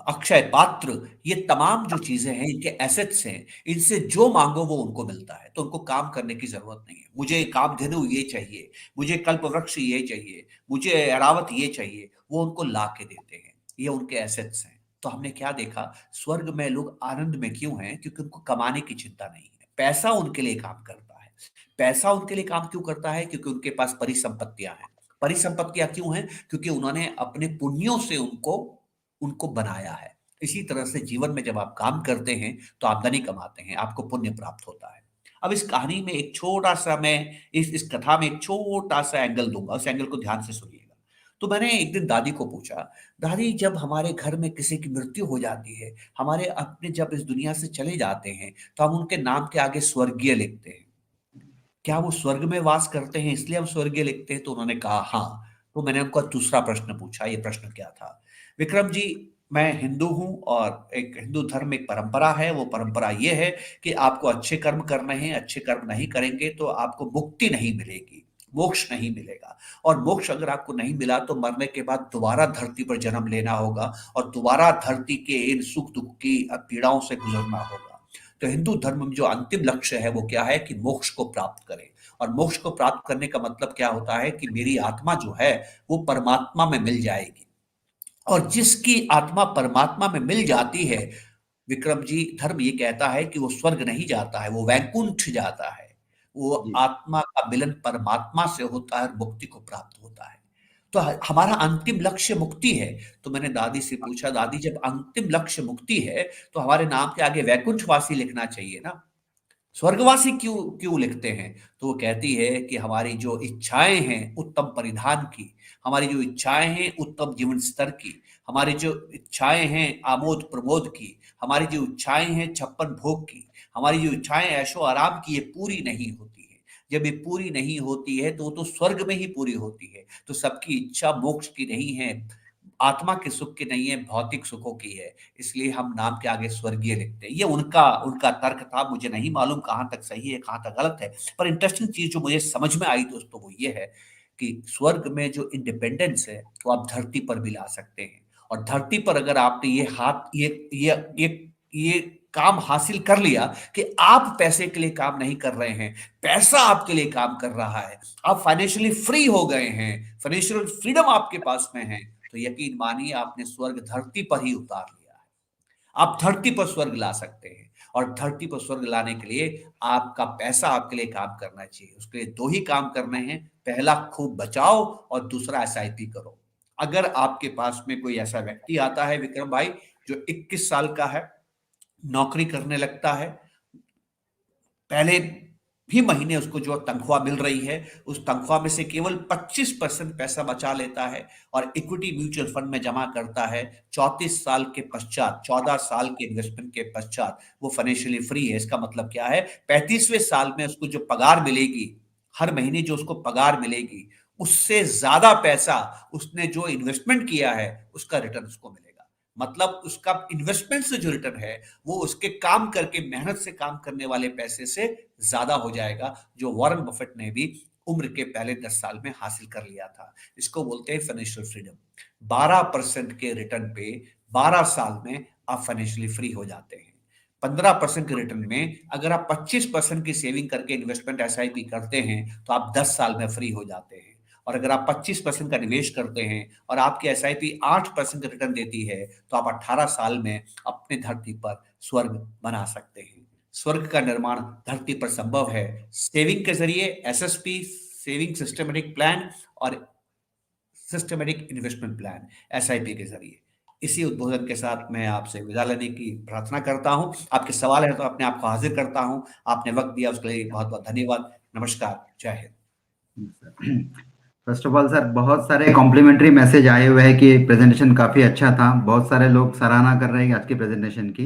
अक्षय पात्र। ये तमाम जो चीजें हैं, इनके एसेट्स हैं। इनसे जो मांगो वो उनको मिलता है, तो उनको काम करने की जरूरत नहीं है। मुझे कामधेनु ये चाहिए, मुझे कल्प वृक्ष ये चाहिए, मुझे ऐरावत ये चाहिए, वो उनको ला के देते हैं। ये उनके एसेट्स हैं। तो हमने क्या देखा? स्वर्ग में लोग आनंद में क्यों हैं? क्योंकि उनको कमाने की चिंता नहीं है, पैसा उनके लिए काम करता है। पैसा उनके लिए काम क्यों करता है? क्योंकि उनके पास परिसंपत्तियां हैं। परिसंपत्तियां क्यों हैं? क्योंकि उन्होंने अपने पुण्यों से उनको उनको बनाया है। इसी तरह से जीवन में जब आप काम करते हैं, तो आमदनी कमाते हैं, आपको पुण्य प्राप्त होता है। अब इस कहानी में एक छोटा सा, मैं इस कथा में एक छोटा सा एंगल दूंगा, उस एंगल को ध्यान से सुनिएगा। तो मैंने एक दिन दादी को पूछा, दादी, जब हमारे घर में किसी की मृत्यु हो जाती है, हमारे अपने जब इस दुनिया से चले जाते हैं, तो हम उनके नाम के आगे स्वर्गीय लिखते हैं। क्या वो स्वर्ग में वास करते हैं इसलिए हम स्वर्गीय लिखते हैं? तो उन्होंने कहा हाँ। तो मैंने उनका दूसरा प्रश्न पूछा। ये प्रश्न क्या था? विक्रम जी, मैं हिंदू हूं, और एक हिंदू धर्म एक परंपरा है। वो परंपरा ये है कि आपको अच्छे कर्म करने हैं, अच्छे कर्म नहीं करेंगे तो आपको मुक्ति नहीं मिलेगी, मोक्ष नहीं मिलेगा। और मोक्ष अगर आपको नहीं मिला तो मरने के बाद दोबारा धरती पर जन्म लेना होगा, और दोबारा धरती के इन सुख दुख की पीड़ाओं से गुजरना होगा। तो हिंदू धर्म में जो अंतिम लक्ष्य है वो क्या है? कि मोक्ष को प्राप्त करें। और मोक्ष को प्राप्त करने का मतलब क्या होता है? कि मेरी आत्मा जो है वो परमात्मा में मिल जाएगी। और जिसकी आत्मा परमात्मा में मिल जाती है, विक्रम जी, धर्म ये कहता है कि वो स्वर्ग नहीं जाता है, वो वैकुंठ जाता है। वो जी आत्मा का मिलन परमात्मा से होता है और मुक्ति को प्राप्त होता है। तो हमारा अंतिम लक्ष्य मुक्ति है। तो मैंने दादी से पूछा, दादी, जब अंतिम लक्ष्य मुक्ति है, तो हमारे नाम के आगे वैकुंठवासी लिखना चाहिए ना, स्वर्गवासी क्यों क्यों लिखते हैं? तो वो कहती है कि हमारी जो इच्छाएं हैं उत्तम परिधान की, हमारी जो इच्छाएं हैं उत्तम जीवन स्तर की, हमारी जो इच्छाएं हैं आमोद प्रमोद की, हमारी जो इच्छाएं हैं 56 भोग की, हमारी जो इच्छाएं ऐशो आराम की, ये पूरी नहीं होती है। जब ये पूरी नहीं होती है तो वो तो स्वर्ग में ही पूरी होती है। तो सबकी इच्छा मोक्ष की नहीं है, आत्मा के सुख की नहीं है, भौतिक सुखों की है। इसलिए हम नाम के आगे स्वर्गीय लिखते हैं। ये उनका उनका तर्क था। मुझे नहीं मालूम कहाँ तक सही है, कहाँ तक गलत है। पर इंटरेस्टिंग चीज जो मुझे समझ में आई दोस्तों, वो ये है कि स्वर्ग में जो इंडिपेंडेंस है वो आप धरती पर भी ला सकते हैं। और धरती पर अगर आपने ये हाथ ये काम हासिल कर लिया कि आप पैसे के लिए काम नहीं कर रहे हैं, पैसा आपके लिए काम कर रहा है, आप फाइनेंशियली फ्री हो गए हैं, फाइनेंशियल फ्रीडम आपके पास में है, तो यकीन मानिए आपने स्वर्ग धरती पर ही उतार लिया है। आप धरती पर स्वर्ग ला सकते हैं, और धरती पर स्वर्ग लाने के लिए आपका पैसा आपके लिए काम करना चाहिए। उसके लिए दो ही काम करने हैं, पहला खूब बचाओ और दूसरा एसआईपी करो। अगर आपके पास में कोई ऐसा व्यक्ति आता है विक्रम भाई जो 21 साल का है, नौकरी करने लगता है, पहले ही महीने उसको जो तनख्वाह मिल रही है उस तनख्वाह में से केवल 25% पैसा बचा लेता है और इक्विटी म्यूचुअल फंड में जमा करता है, 34 साल के पश्चात, 14 साल के इन्वेस्टमेंट के पश्चात वो फाइनेंशियली फ्री है। इसका मतलब क्या है, 35वें साल में उसको जो पगार मिलेगी, हर महीने जो उसको पगार मिलेगी, उससे ज्यादा पैसा उसने जो इन्वेस्टमेंट किया है उसका रिटर्न उसको मिलेगा। मतलब उसका इन्वेस्टमेंट से जो रिटर्न है वो उसके काम करके, मेहनत से काम करने वाले पैसे से ज्यादा हो जाएगा, जो वॉरेन बफेट ने भी उम्र के पहले 10 साल में हासिल कर लिया था। इसको बोलते हैं फाइनेंशियल फ्रीडम। 12% के रिटर्न पे 12 साल में आप फाइनेंशियली फ्री हो जाते हैं। 15% के रिटर्न में अगर आप 25% की सेविंग करके इन्वेस्टमेंट एसआईपी करते हैं तो आप 10 साल में फ्री हो जाते हैं। और अगर आप 25% का निवेश करते हैं और आपकी एसआईपी 8% का रिटर्न देती है तो आप 18 साल में अपने धरती पर स्वर्ग बना सकते हैं। स्वर्ग का निर्माण धरती पर संभव है सेविंग के जरिए, एसएसपी, सेविंग सिस्टमेटिक प्लान, और सिस्टमेटिक इन्वेस्टमेंट प्लान, एसआईपी के जरिए। इसी उद्बोधन के साथ मैं आपसे विदा लेने की प्रार्थना करता हूं। आपके सवाल है तो अपने आप को हाजिर करता हूं। आपने वक्त दिया उसके लिए बहुत बहुत धन्यवाद। नमस्कार, जय Hind. First of all sir, बहुत सारे कॉम्प्लीमेंट्री मैसेज आए हुए हैं कि प्रेजेंटेशन काफी अच्छा था। बहुत सारे लोग सराहना कर रहे हैं आज के प्रेजेंटेशन की।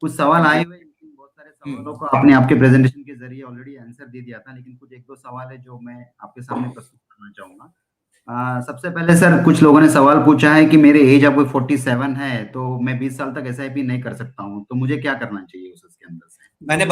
कुछ सवाल आए हुए हैं, लेकिन बहुत सारे सवालों को आपने आपके प्रेजेंटेशन के जरिए ऑलरेडी आंसर दे दिया था, लेकिन कुछ एक दो सवाल है जो मैं आपके सामने प्रस्तुत करना चाहूंगा। सबसे पहले सर, कुछ लोगों ने सवाल पूछा है कि मेरे एज अब 47 है तो मैं 20 साल तक एसआईपी नहीं कर सकता हूँ, तो मुझे क्या करना चाहिए उसके अंदर से? मैंने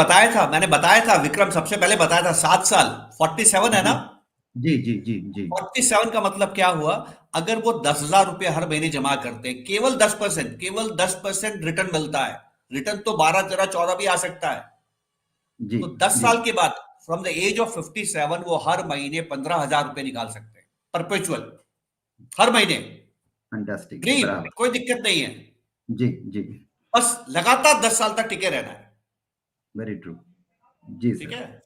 बताया था विक्रम, सबसे पहले बताया था 7 साल। 47 है जी ना? जी जी जी जी 47 का मतलब क्या हुआ? अगर वो 10,000 रुपये हर महीने जमा करते हैं, केवल 10% रिटर्न मिलता है। रिटर्न तो 12, 13, 14 भी आ सकता है। जी तो 10 जी। साल के बाद फ्रॉम द एज ऑफ 57 वो हर महीने 15,000 रुपये निकाल सकते हैं, परपेचुअल, हर महीने। फैंटास्टिक, ड्रीम, बराबर। कोई दिक्कत नहीं है। जी जी। बस लगातार 10 साल तक टिके रहना है। Very true. जी ठीक सर। है।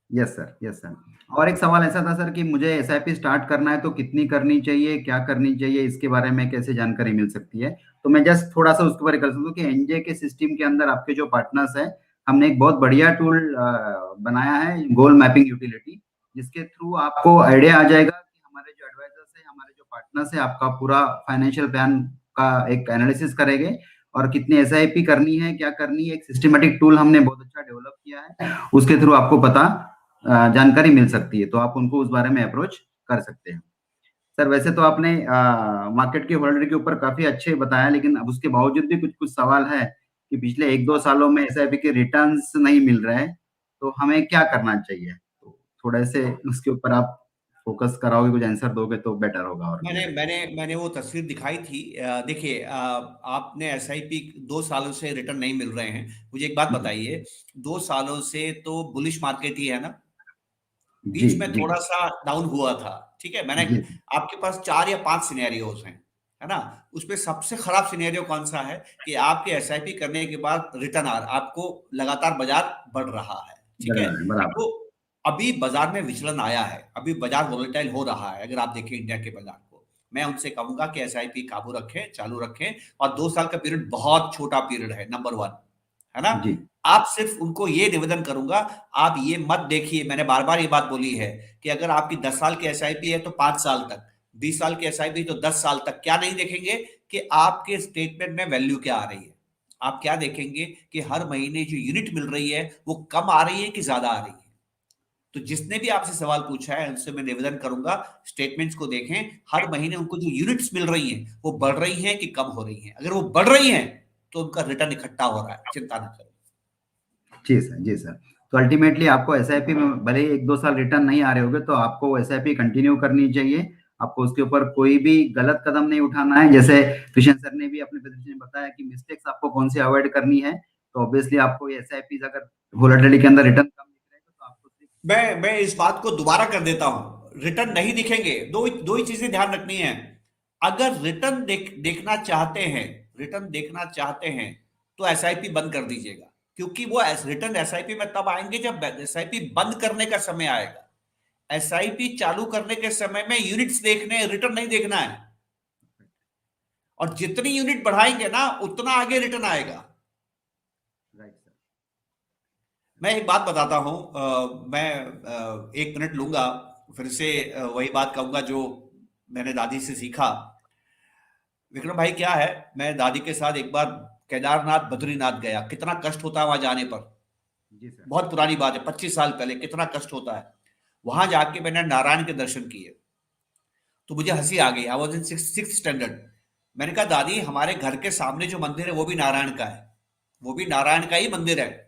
Yes sir, yes sir. और एक सवाल ऐसा था सर कि मुझे एसआईपी स्टार्ट करना है तो कितनी करनी चाहिए, क्या करनी चाहिए, इसके बारे में कैसे जानकारी मिल सकती है? तो मैं जस्ट थोड़ा सा उसके बारे में कर सकता हूँ कि एनजे के सिस्टम के अंदर आपके जो पार्टनर्स है, हमने एक बहुत बढ़िया टूल बनाया है, गोल मैपिंग यूटिलिटी, जिसके थ्रू आपको आइडिया आ जाएगा कि हमारे जो एडवाइजर्स है, हमारे जो पार्टनर्स है, आपका पूरा फाइनेंशियल प्लान का एक एनालिसिस करेंगे और कितनी एसआईपी करनी है, क्या करनी है। एक सिस्टमेटिक टूल हमने बहुत अच्छा डेवलप किया है, उसके थ्रू आपको पता जानकारी मिल सकती है, तो आप उनको उस बारे में अप्रोच कर सकते हैं। सर, वैसे तो आपने मार्केट के होल्डर के ऊपर काफी अच्छे बताया, लेकिन अब उसके बावजूद भी कुछ कुछ सवाल है कि पिछले एक दो सालों में एसआईपी के रिटर्न्स नहीं मिल रहे हैं, तो हमें क्या करना चाहिए? तो थोड़े से उसके ऊपर आप फोकस कराओगे, कुछ आंसर दोगे तो बेटर होगा। और क्या? मैंने वो तस्वीर दिखाई थी। देखिए, आपने एसआईपी 2 सालों से रिटर्न नहीं मिल रहे हैं। मुझे एक बात जी बताइए, 2 सालों से तो बुलिश मार्केट ही है ना? जी बीच में जी थोड़ा सा डाउन हुआ था। ठीक है, मैंने, जी आपके पास 4 या 5 सिनेरियोज हैं, है ना? उसमें सबसे खराब सिनेरियो कौन सा है कि आपके एसआईपी करने के बाद रिटर्न आ आपको लगातार बाजार बढ़ रहा है। ठीक है, बराबर। तो अभी बाजार में विचलन आया है, अभी बाजार वोलेटाइल हो रहा है। अगर आप देखें इंडिया के बाजार को, मैं उनसे कहूंगा कि एसआईपी काबू रखें, चालू रखें। और 2 साल का पीरियड बहुत छोटा पीरियड है, नंबर वन, है ना? जी आप सिर्फ उनको ये निवेदन करूंगा, आप ये मत देखिए, मैंने बार बार ये बात बोली है कि अगर आपकी 10 साल की एसआईपी है तो 5 साल तक, 20 साल की एसआईपी तो 10 साल तक। क्या नहीं देखेंगे कि आपके स्टेटमेंट में वैल्यू क्या आ रही है। आप क्या देखेंगे कि हर महीने जो यूनिट मिल रही है वो कम आ रही है कि ज्यादा आ रही है। तो जिसने भी आपसे सवाल पूछा है उनसे मैं निवेदन करूंगा, स्टेटमेंट्स को देखें, हर महीने उनको जो यूनिट्स मिल रही हैं वो बढ़ रही हैं कि कम हो रही हैं। अगर वो बढ़ रही हैं तो उनका रिटर्न इकट्ठा हो रहा है, चिंता न करें। जी सर, जी सर। तो अल्टीमेटली आपको एसआईपी में भले ही एक दो साल रिटर्न नहीं आ रहे होंगे, तो आपको एसआईपी कंटिन्यू करनी चाहिए। आपको उसके ऊपर कोई भी गलत कदम नहीं उठाना है। जैसे किशन सर ने भी अपने प्रेजेंटेशन में बताया कि मिस्टेक्स आपको कौन सी अवॉइड करनी है, तो ऑब्वियसली आपको ये एसआईपी अगर वोलेटिलिटी के अंदर रिटर्न कम दिख रहे हैं तो आपको मैं इस बात को दोबारा कर देता हूं, रिटर्न नहीं दिखेंगे। दो ही चीजें ध्यान रखनी है। अगर रिटर्न देखना चाहते हैं, रिटर्न देखना चाहते हैं, तो एसआईपी बंद कर दीजिएगा, क्योंकि वो रिटर्न एसआईपी में तब आएंगे जब एसआईपी बंद करने का समय आएगा। एसआईपी चालू करने के समय में यूनिट्स देखने, रिटर्न नहीं देखना है। और जितनी यूनिट बढ़ाएंगे ना, उतना आगे रिटर्न आएगा। Right sir. मैं एक बात बताता हूं, मैं 1 मिनट लूंगा, फिर से वही बात कहूंगा जो मैंने दादी से सीखा। विक्रम भाई, क्या है, मैं दादी के साथ एक बार केदारनाथ बद्रीनाथ गया। कितना कष्ट होता है वहां जाने पर। जी सर। बहुत पुरानी बात है, 25 साल पहले। कितना कष्ट होता है। वहां जाके मैंने नारायण के दर्शन किए, तो मुझे हंसी आ गई। I was in six standard. मैंने कहा, दादी, हमारे घर के सामने जो मंदिर है वो भी नारायण का है, वो भी नारायण का ही मंदिर है,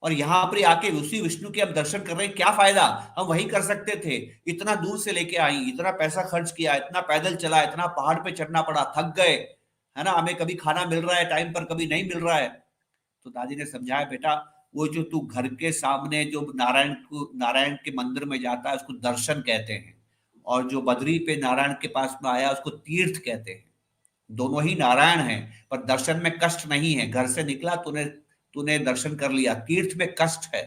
और यहां पर आके उसी विष्णु के हम दर्शन कर रहे हैं। क्या फायदा, हम वही कर सकते थे। इतना दूर से लेके आई, इतना पैसा खर्च किया, इतना पैदल चला, इतना पहाड़ पे चढ़ना पड़ा, थक गए, है ना। हमें कभी खाना मिल रहा है टाइम पर, कभी नहीं मिल रहा है। तो दादी ने समझाया, बेटा, वो जो तू घर के सामने जो नारायण के मंदिर में जाता है, उसको दर्शन कहते हैं। और जो बद्री पे नारायण के पास में आया, उसको तीर्थ कहते हैं। दोनों ही नारायण हैं, पर दर्शन में कष्ट नहीं है। घर से निकला, तूने तूने दर्शन कर लिया। तीर्थ में कष्ट है,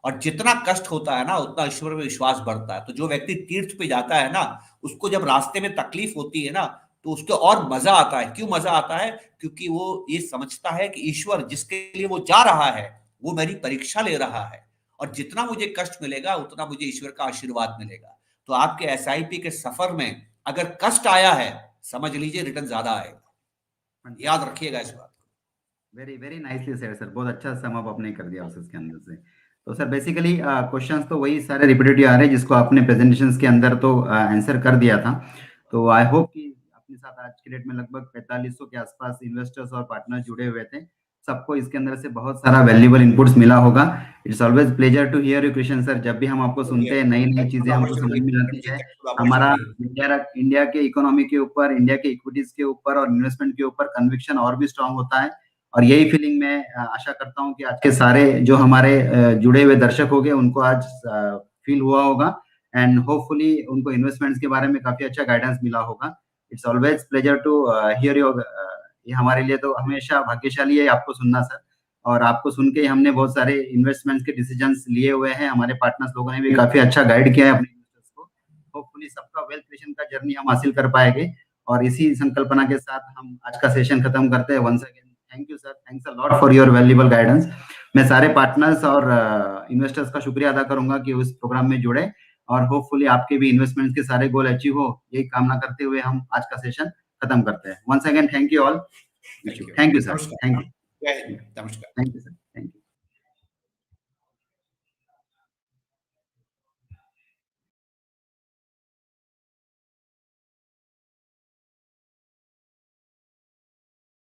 और जितना कष्ट होता है ना, उतना ईश्वर में विश्वास बढ़ता है। तो जो व्यक्ति तीर्थ पे जाता है ना, उसको जब रास्ते में तकलीफ होती है ना, तो उसको और मजा आता है। क्यों मजा आता है? क्योंकि वो ये समझता है कि ईश्वर जिसके लिए वो जा रहा है, वो मेरी परीक्षा ले रहा है, और जितना मुझे कष्ट मिलेगा, उतना मुझे ईश्वर का आशीर्वाद मिलेगा। तो आपके एसआईपी के सफर में अगर कष्ट आया है, समझ लीजिए रिटर्न ज्यादा आएगा। याद रखिएगा इस बात को। Very very nicely said sir, बहुत अच्छा सम अप आपने कर दिया उसके अंदर से। तो सर बेसिकली क्वेश्चंस तो वही सारे रिपीटेटिव आ रहे हैं जिसको आपने प्रेजेंटेशंस के अंदर तो आंसर कर दिया था। तो आई होप कि अपने साथ आज के डेट में लगभग 4500 के आसपास इन्वेस्टर्स और पार्टनर्स जुड़े हुए थे। सबको इसके अंदर से बहुत सारा वैल्यूएबल इनपुट्स मिला होगा। It's always pleasure to hear your question sir. जब भी हम आपको सुनते हैं, नई नई चीजें हमको समझ में आती है। हमारा इंडिया के इकोनॉमी के ऊपर, इंडिया के इक्विटीज के ऊपर और इन्वेस्टमेंट के ऊपर कन्विक्शन और भी स्ट्रांग होता है। और यही फीलिंग मैं आशा करता हूँ कि आज के सारे जो हमारे जुड़े हुए दर्शक हो गए, उनको आज फील हुआ होगा, एंड होपफुली उनको इन्वेस्टमेंट्स के बारे में काफी अच्छा गाइडेंस मिला होगा। It's always pleasure to hear your, ये हमारे लिए तो हमेशा भाग्यशाली है आपको सुनना सर। और आपको सुन के हमने बहुत सारे इन्वेस्टमेंट्स के डिसीजंस लिए हुए हैं। हमारे पार्टनर्स लोगों ने भी काफी अच्छा गाइड किया है अपने इन्वेस्टर्स को। होपफुली सबका वेल्थ क्रिएशन का जर्नी हम हासिल कर पाएंगे। और इसी संकल्पना के साथ हम आज का सेशन खत्म करते हैं। Once again thank you sir, thanks a lot for your valuable guidance. मैं सारे पार्टनर्स और इन्वेस्टर्स का शुक्रिया अदा करूंगा कि उस प्रोग्राम में जुड़े, और होपफुली आपके भी इन्वेस्टमेंट्स के सारे गोल अचीव हो, यही कामना करते हुए हम आज का सेशन खत्म करते हैं। Once again thank you all. Thank you sir, thank you, नमस्कार। Thank you sir.